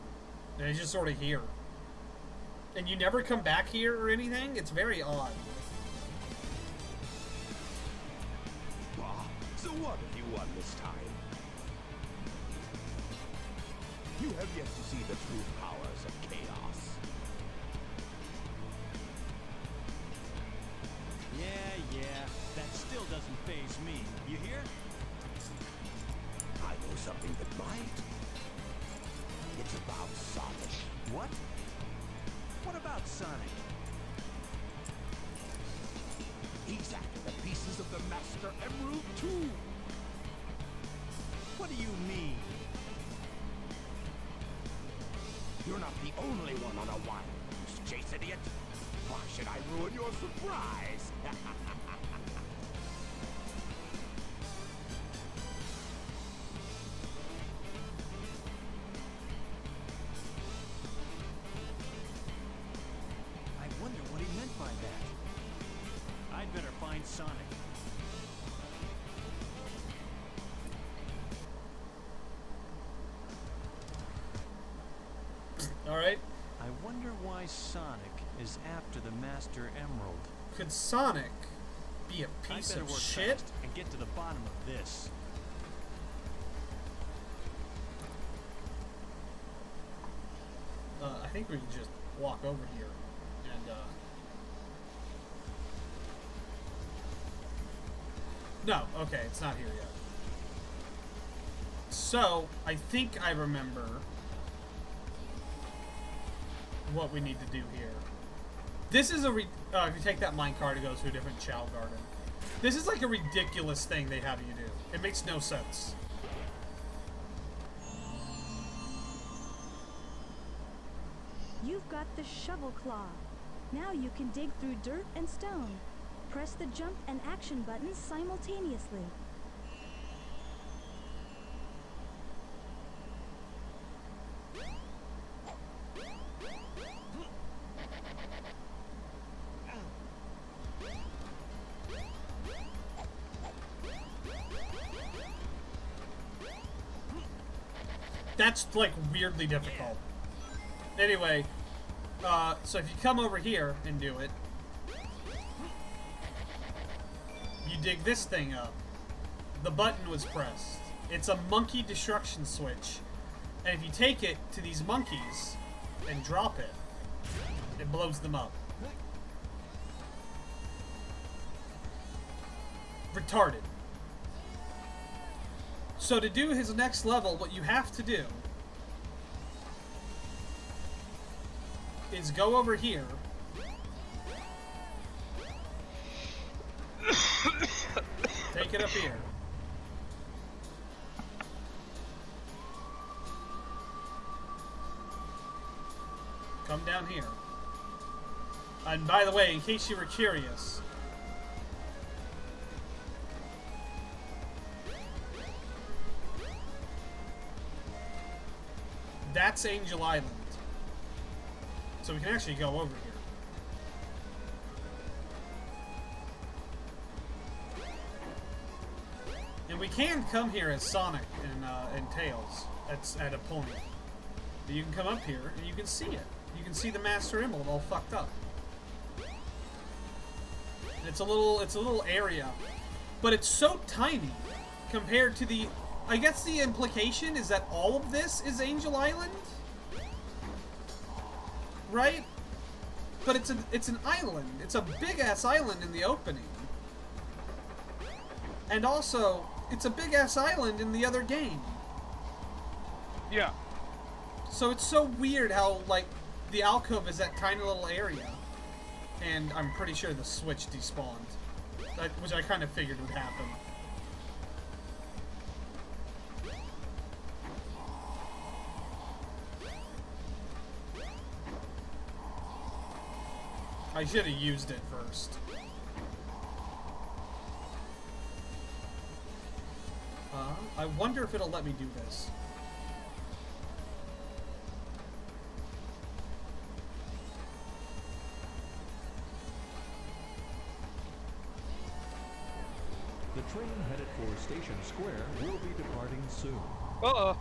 And it's just sort of here. And you never come back here or anything? It's very odd. So what have you won this time? You have yet to see the true powers of chaos. Yeah, that still doesn't faze me. You hear? I know something that might. It's about Sonic. What? What about Sonic? He's after the pieces of the Master Emerald too. What do you mean? You're not the only one on a wild goose chase, idiot. Why should I ruin your surprise? I wonder what he meant by that. I'd better find Sonic. Alright. I wonder why Sonic is after the Master Emerald. Could Sonic be a I piece better of work shit? fast and get to the bottom of this. I think we can just walk over here and no, okay, it's not here yet. So, I think I remember what we need to do here. This is a if you take that minecart, it goes to a different Chow Garden. This is like a ridiculous thing they have you do. It makes no sense. You've got the shovel claw. Now you can dig through dirt and stone. Press the jump and action buttons simultaneously. That's like weirdly difficult. Anyway, so if you come over here and do it, you dig this thing up. The button was pressed. It's a monkey destruction switch. And if you take it to these monkeys and drop it, it blows them up. Retarded. So to do his next level, what you have to do is go over here. Take it up here. Come down here. And by the way, in case you were curious, That's Angel Island. So we can actually go over here. And we can come here as Sonic and Tails at a point. But you can come up here and you can see it. You can see the Master Emerald all fucked up. And it's a little area, but it's so tiny compared to the. I guess the implication is that all of this is Angel Island, right? But it's an island. It's a big ass island in the opening, and also it's a big ass island in the other game. Yeah. So it's so weird how like the alcove is that tiny little area, and I'm pretty sure the switch despawned, which I kind of figured would happen. I should have used it first. I wonder if it'll let me do this. The train headed for Station Square will be departing soon. Uh-oh.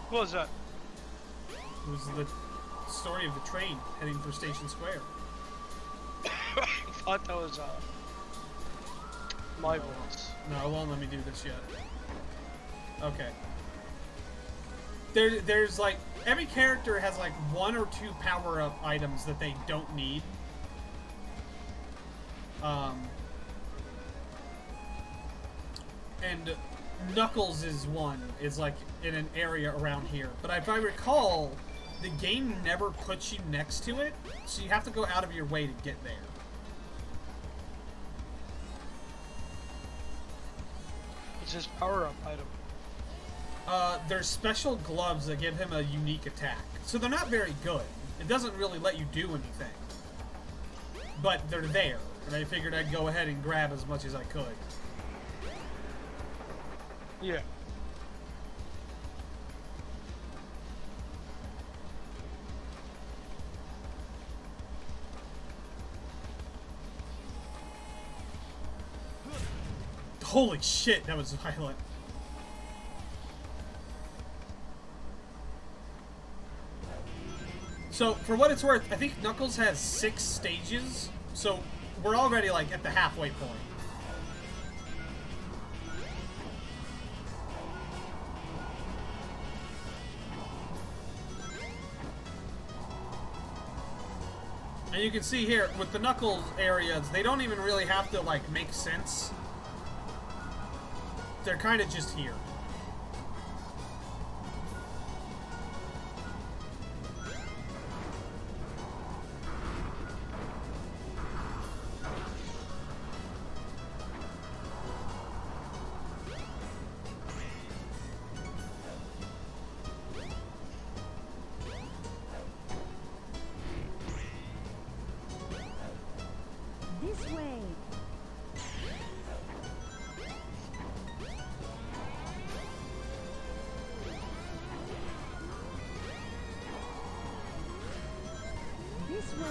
What was that? It was the story of the train heading for Station Square. I thought that was, my voice. No, it won't let me do this yet. Okay. There's like, every character has like 1 or 2 power-up items that they don't need. And Knuckles is one, is like in an area around here. But if I recall, the game never puts you next to it, so you have to go out of your way to get there. It's his power-up item. There's special gloves that give him a unique attack. So they're not very good. It doesn't really let you do anything. But they're there, and I figured I'd go ahead and grab as much as I could. Yeah. Holy shit, that was violent. So, for what it's worth, I think Knuckles has 6 stages, so we're already, like, at the halfway point. And you can see here, with the Knuckles areas, they don't even really have to, like, make sense. They're kind of just here. This way. This way.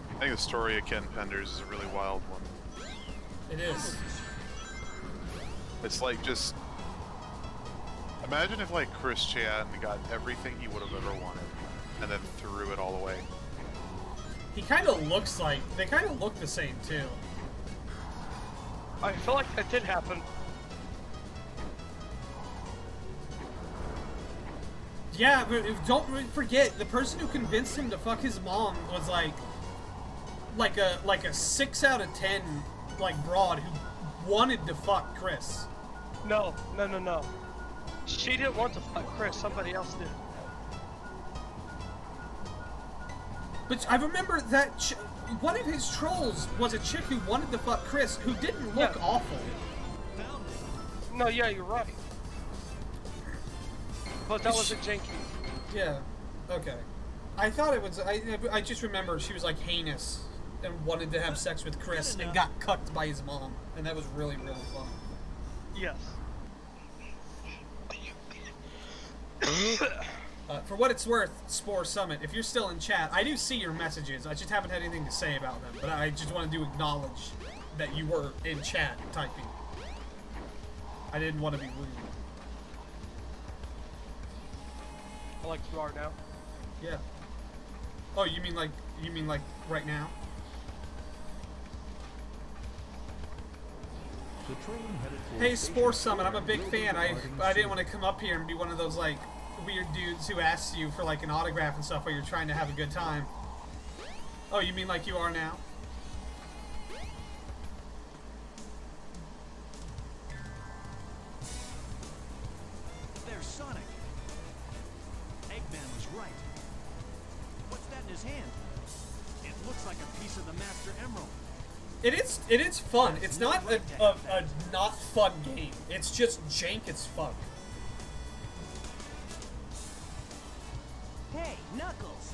I think the story of Ken Penders is a really wild one. It is. It's like just... Imagine if like Chris Chan got everything he would have ever wanted and then threw it all away. He kind of looks like... They kind of look the same, too. I feel like that did happen. Yeah, but don't forget, the person who convinced him to fuck his mom was like a 6 out of 10 like broad who wanted to fuck Chris. No. She didn't want to fuck Chris, somebody else did. But I remember that one of his trolls was a chick who wanted to fuck Chris, who didn't look awful. No, yeah, you're right. But that wasn't janky. Yeah. Okay. I thought it was. I just remembered she was like heinous and wanted to have sex with Chris and got cucked by his mom, and that was really fun. Yes. For what it's worth, Spore Summit, if you're still in chat, I do see your messages. I just haven't had anything to say about them, but I just wanted to acknowledge that you were in chat typing. I didn't want to be rude. I like you are now. Yeah. Oh, you mean like right now? The train headed for Hey, Station Spore Summit, I'm a Square big will be fan. I departing didn't soon. want to come up here and be one of those like weird dudes who asks you for like an autograph and stuff while you're trying to have a good time. Oh, you mean like you are now? There's Sonic. Eggman was right. What's that in his hand? It looks like a piece of the Master Emerald. It is fun. It's not a not fun game. It's just jank as fuck. Hey, Knuckles!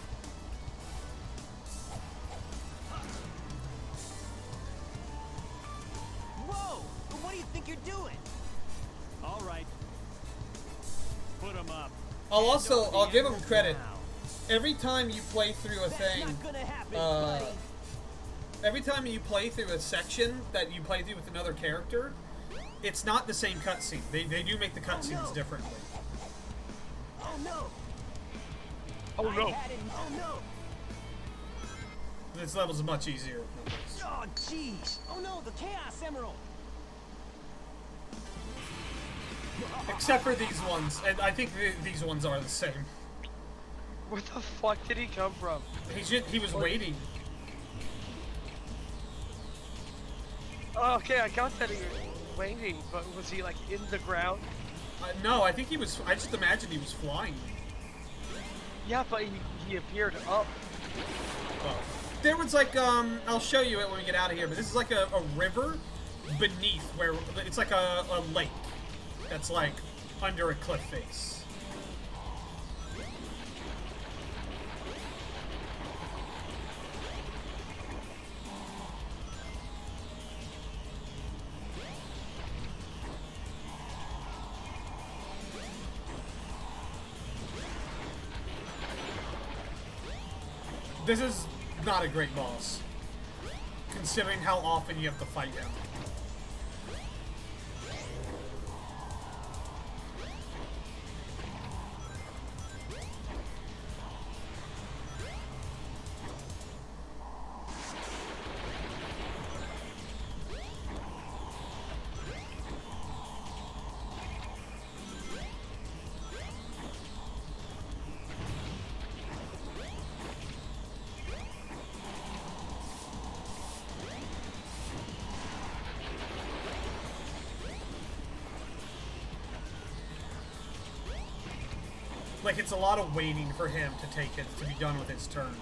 Whoa! What do you think you're doing? All right. Put him up. I'll give him credit. Every time you play through a thing, Not gonna happen, buddy. every time you play through a section that you play through with another character, it's not the same cutscene. They do make the cutscenes differently. Oh no! Oh no! Oh no! This level's much easier. Oh jeez! Oh no! The Chaos Emerald! Except for these ones, and I think these ones are the same. Where the fuck did he come from? He was waiting. Okay, I got that he was waiting, but was he like in the ground? No, I think he was. I just imagined he was flying. Yeah, but he appeared up. Well, there was like I'll show you it when we get out of here. But this is like a river beneath where it's like a lake that's like under a cliff face. This is not a great boss, considering how often you have to fight him. Like, it's a lot of waiting for him to be done with his turn.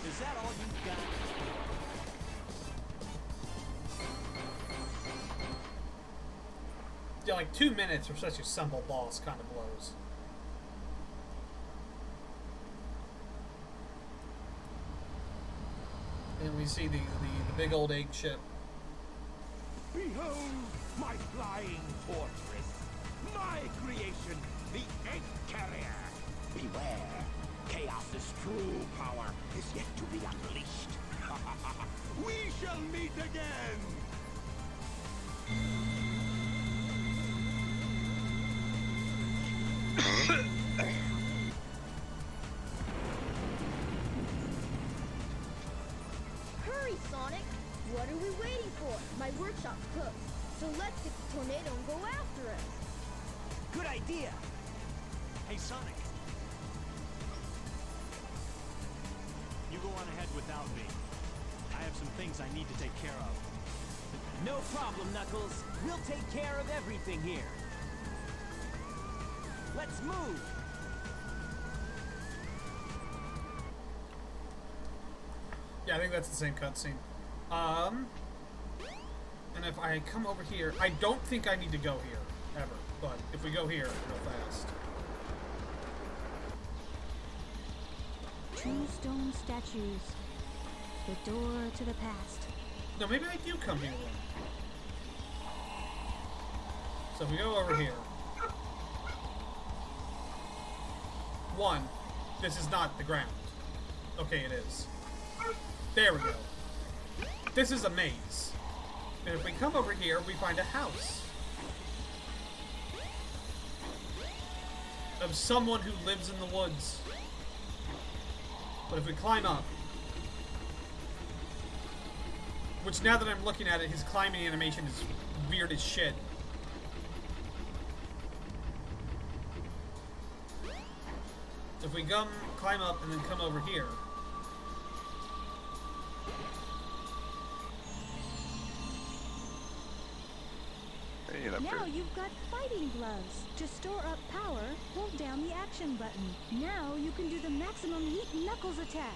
Is that all you've got? Yeah, like 2 minutes for such a simple boss kind of blows. And we see the big old egg ship. Behold my flying fortress, my creation, the Egg Carrier. Beware, Chaos's true power is yet to be unleashed. We shall meet again. Hurry, Sonic! What are we waiting for? My workshop's closed. So let's get the tornado and go after it. Good idea. Hey, Sonic. You go on ahead without me. I have some things I need to take care of. No problem, Knuckles. We'll take care of everything here. Let's move. Yeah, I think that's the same cutscene. And if I come over here, I don't think I need to go here, ever. But if we go here, real fast. 2 stone statues. The door to the past. No, maybe I do come here then. So if we go over here. 1, this is not the ground. Okay, it is. There we go. This is a maze. And if we come over here, we find a house. Of someone who lives in the woods. But if we climb up, which now that I'm looking at it, his climbing animation is weird as shit. So if we climb up and then come over here. Hey, that Now bird. you've got fighting gloves. To store up power, hold down the action button. Now you can do the maximum Heat Knuckles attack.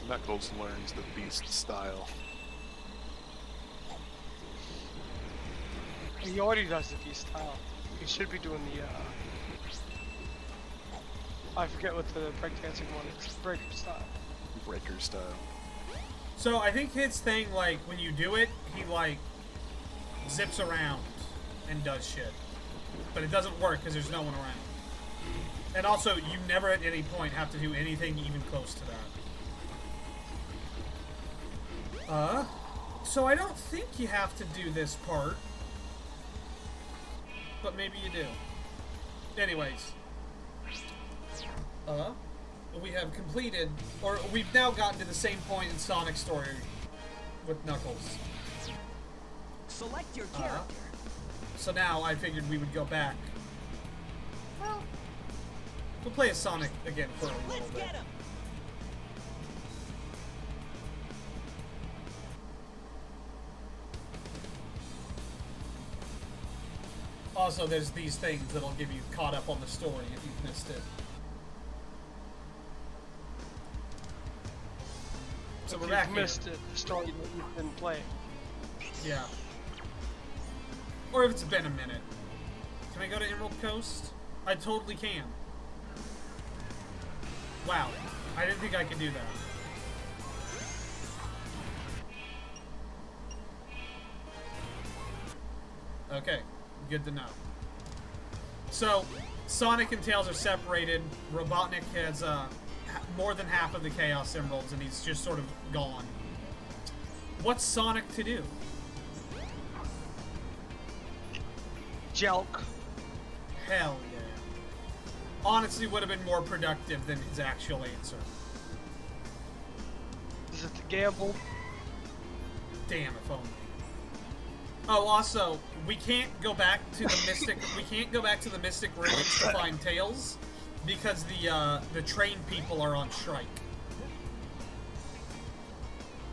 Knuckles learns the beast style. He already does the beast style. He should be doing the, I forget what the breakdancing one is. Breaker style. Breaker style. So I think his thing, like, when you do it, he, like, zips around and does shit. But it doesn't work because there's no one around. And also, you never at any point have to do anything even close to that. So I don't think you have to do this part. But maybe you do. Anyways. We have completed, or we've now gotten to the same point in Sonic's story with Knuckles. Select your character. So now I figured we would go back. Well, we'll play as Sonic again for a little Let's bit. get him. Also, there's these things that'll give you caught up on the story if you've missed it. So we're back You've here. missed it, the story that you've been playing. Yeah. Or if it's been a minute. Can I go to Emerald Coast? I totally can. Wow. I didn't think I could do that. Okay. Good to know. So, Sonic and Tails are separated. Robotnik has more than half of the Chaos Emeralds, and he's just sort of gone. What's Sonic to do? Jelk. Hell yeah. Honestly, would have been more productive than his actual answer. Is it the gamble? Damn, if only. Oh, also, we can't go back to the Mystic. We can't go back to the Mystic Ruins to find Tails because the train people are on strike.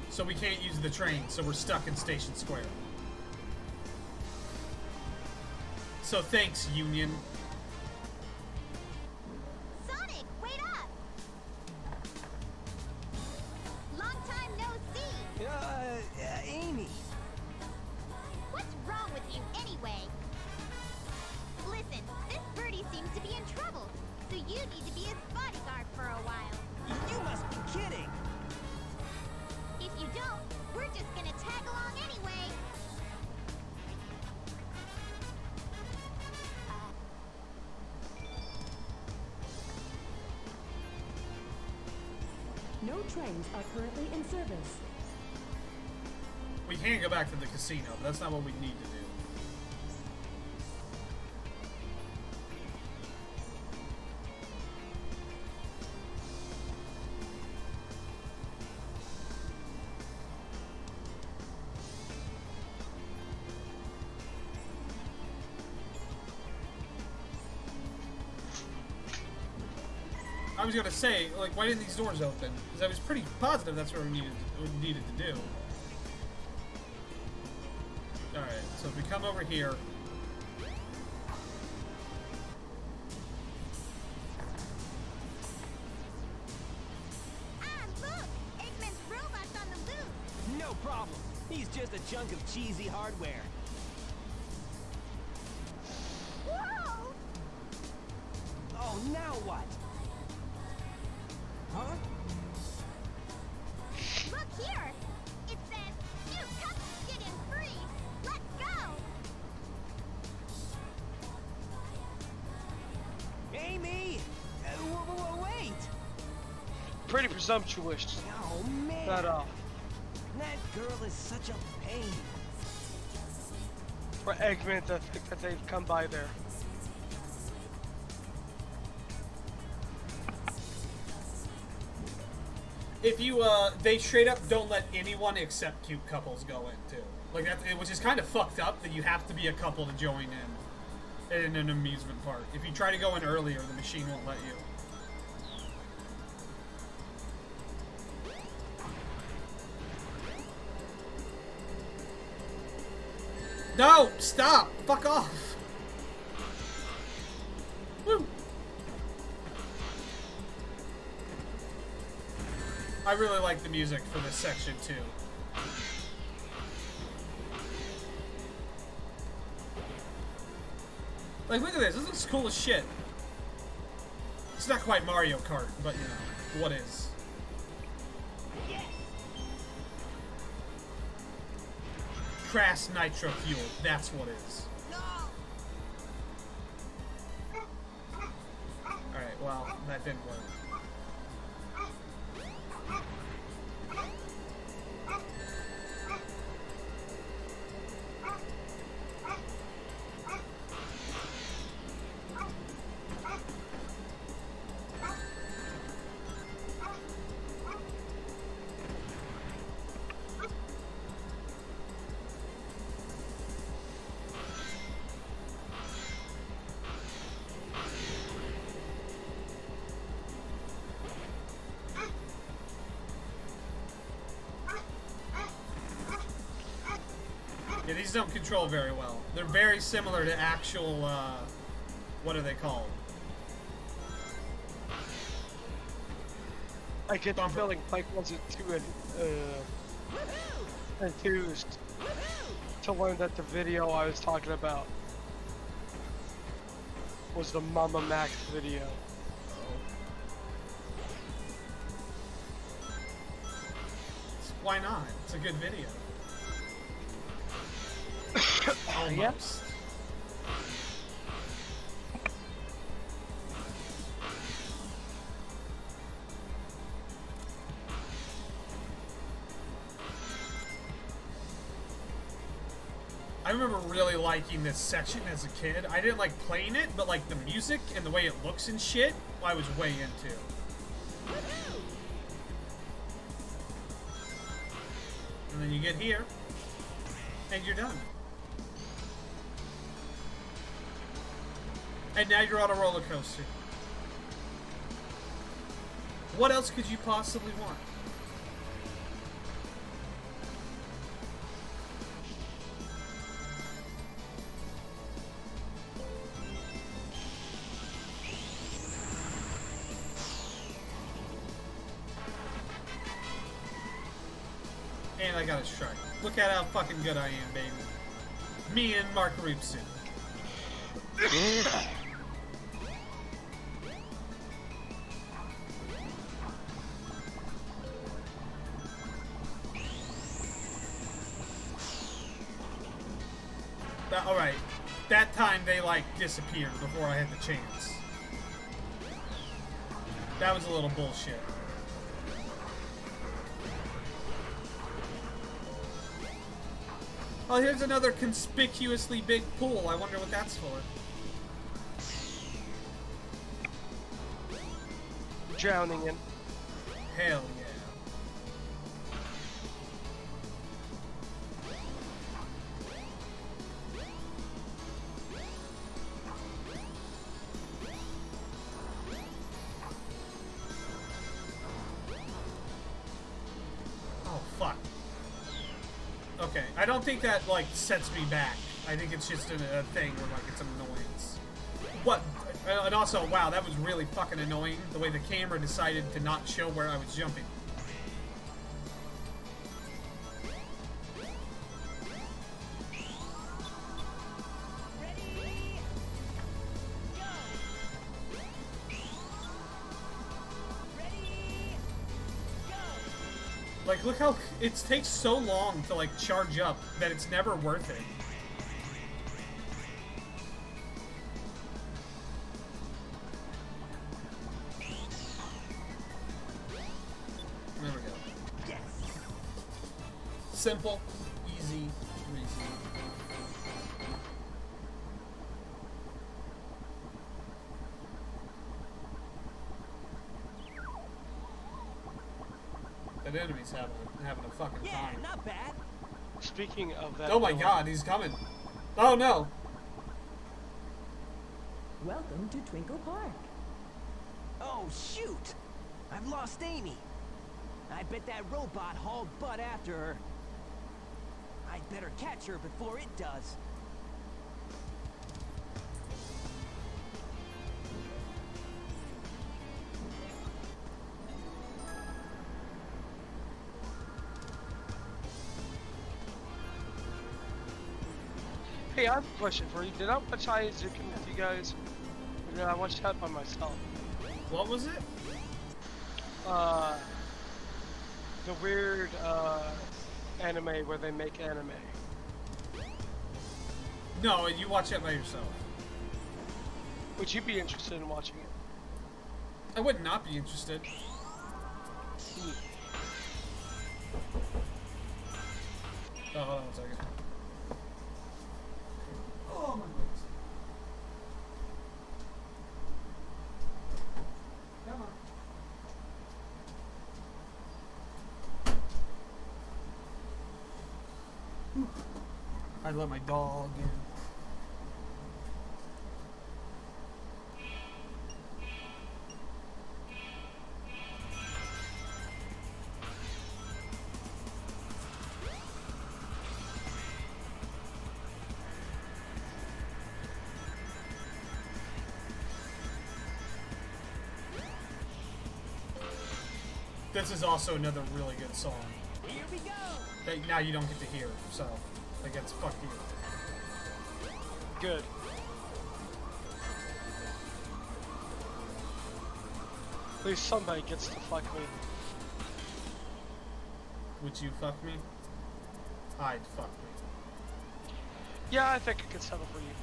So we can't use the train. So we're stuck in Station Square. So thanks, Union. Sonic, wait up! Long time no see! Amy. What's wrong with you anyway? Listen, this birdie seems to be in trouble, so you need to be his bodyguard for a while. You must be kidding. If you don't, we're just gonna tag along anyway. No trains are currently in service. We can't go back to the casino, but that's not what we need to do. I was gonna say, like, why didn't these doors open? Because I was pretty positive that's what we needed to do. Alright, so if we come over here... No problem. He's just a chunk of cheesy hardware. Whoa! Oh, now what? Huh? Look here! It says, "New cups get in free! Let's go!" Amy! Wait! Pretty presumptuous. Oh, man. That, That girl is such a pain. for Eggman to think that they've come by there. If you, they straight up don't let anyone except cute couples go in, too. Like, that, which is kind of fucked up that you have to be a couple to join in an amusement park. If you try to go in earlier, the machine won't let you. No! Stop! Fuck off! Woo! I really like the music for this section, too. Like, look at this. This looks cool as shit. It's not quite Mario Kart, but, you know, what is? Crass nitro fuel. That's what is. Alright, well, that didn't work. Yeah, these don't control very well. They're very similar to actual, what are they called? I get the feeling Mike wasn't too enthused to learn that the video I was talking about was the Mama Max video. Why not? It's a good video. Almost. Yep. I remember really liking this section as a kid. I didn't like playing it, but like the music and the way it looks and shit, I was way into. And then you get here, and you're done. And now you're on a roller coaster. What else could you possibly want? And I got a strike. Look at how fucking good I am, baby. Me and Mark Rupson. Alright. That time they, like, disappeared before I had the chance. That was a little bullshit. Oh, here's another conspicuously big pool. I wonder what that's for. Drowning in. Hell yeah. I don't think that, like, sets me back. I think it's just a thing where, like, it's an annoyance. What? And also, wow, that was really fucking annoying, the way the camera decided to not show where I was jumping. Like, look how it takes so long to, like, charge up that it's never worth it. There we go. Yes. Simple, easy, breezy. That enemy's having a fucking Yeah, time. not bad. Speaking of that. Oh my god, he's coming. Oh no. Welcome to Twinkle Park. Oh, shoot! I've lost Amy. I bet that robot hauled butt after her. I'd better catch her before it does. Hey, I have a question for you. Did I watch Isaac with you guys? Or did I watch that by myself? What was it? The weird anime where they make anime. No, you watch it by yourself. Would you be interested in watching it? I would not be interested. Oh, hold on one second. Oh my goodness. Come on. I'd let my dog in. This is also another really good song. Here we go! That now you don't get to hear, so I guess fuck you. Good. At least somebody gets to fuck me. Would you fuck me? I'd fuck me. Yeah, I think I could settle for you.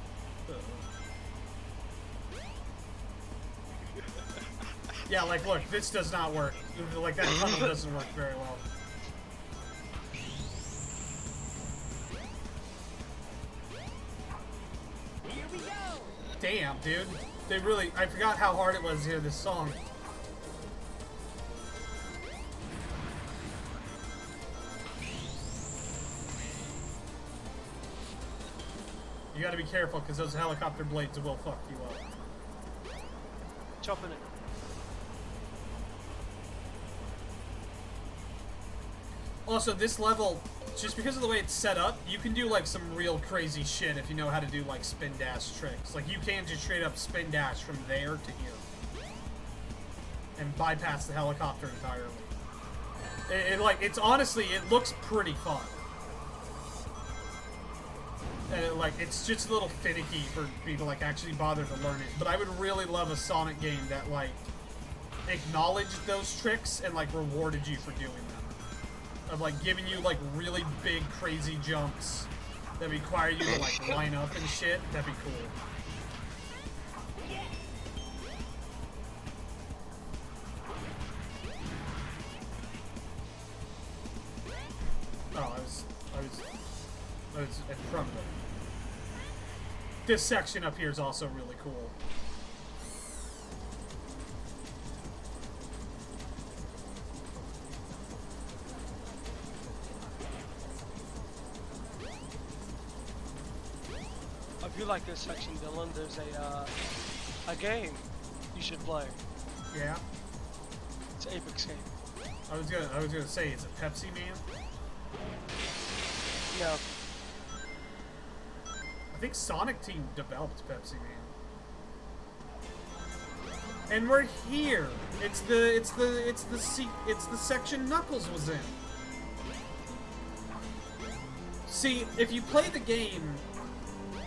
Yeah, like, look, this does not work. Like, that tunnel doesn't work very well. Here we go! Damn, dude. They really... I forgot how hard it was to hear this song. You gotta be careful, because those helicopter blades will fuck you up. Jump in it. Also, this level, just because of the way it's set up, you can do, like, some real crazy shit if you know how to do, like, spin dash tricks. Like, you can just straight up spin dash from there to here. And bypass the helicopter entirely. It's honestly, it looks pretty fun. And, it's just a little finicky for me to, like, actually bother to learn it. But I would really love a Sonic game that, like, acknowledged those tricks and, like, rewarded you for doing them. Of, like, giving you, like, really big, crazy jumps that require you to, like, line up and shit. That'd be cool. Oh, I was in front of it. This section up here is also really cool. If you like this section, Dylan, there's a game you should play. Yeah. It's Apex game. I was gonna say, is it Pepsi Man? No. I think Sonic Team developed Pepsi Man. And we're here. It's the section Knuckles was in. See, if you play the game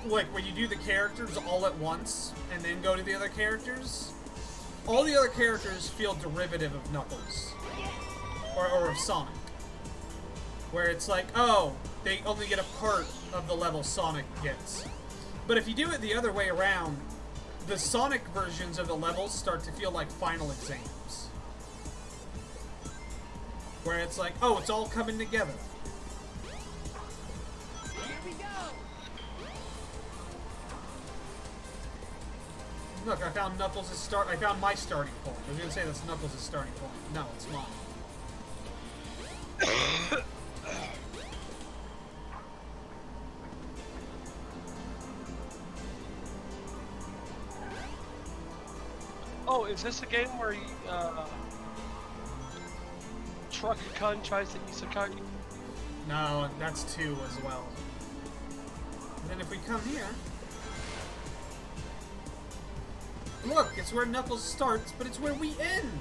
like where you do the characters all at once and then go to the other characters, all the other characters feel derivative of Knuckles or of Sonic. Where it's like, oh, they only get a part of the level Sonic gets. But if you do it the other way around, the Sonic versions of the levels start to feel like final exams. Where it's like, oh, it's all coming together. Here we go. Look, I found I found my starting point. I was gonna say that's Knuckles' starting point. No, it's mine. Oh, is this a game where Truck Kun tries to isekai you? No, that's 2 as well. And then if we come here... Look, it's where Knuckles starts, but it's where we end!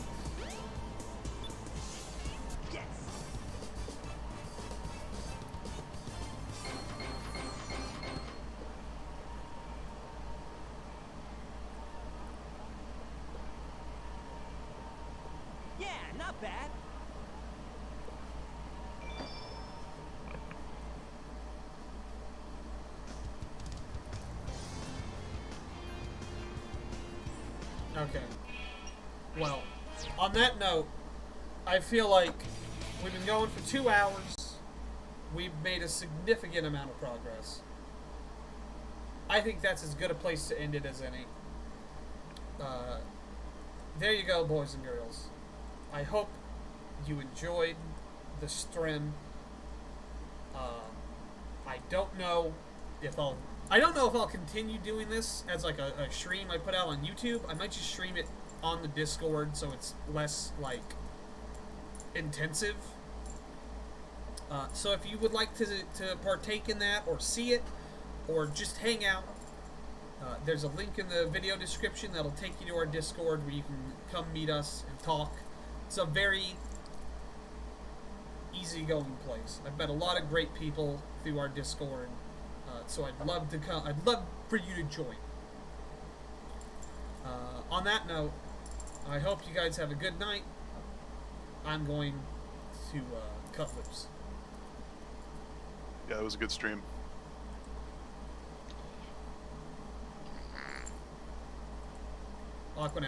Yes. Yeah, not bad. Okay. Well, on that note, I feel like we've been going for 2 hours. We've made a significant amount of progress. I think that's as good a place to end it as any. There you go, boys and girls. I hope you enjoyed the stream. I don't know if I'll continue doing this as like a stream I put out on YouTube. I might just stream it on the Discord so it's less like intensive. So if you would like to partake in that or see it or just hang out, there's a link in the video description that'll take you to our Discord where you can come meet us and talk. It's a very easygoing place. I've met a lot of great people through our Discord. So I'd love to come. I'd love for you to join. On that note, I hope you guys have a good night. I'm going to cut loose. Yeah, it was a good stream. Aquanet.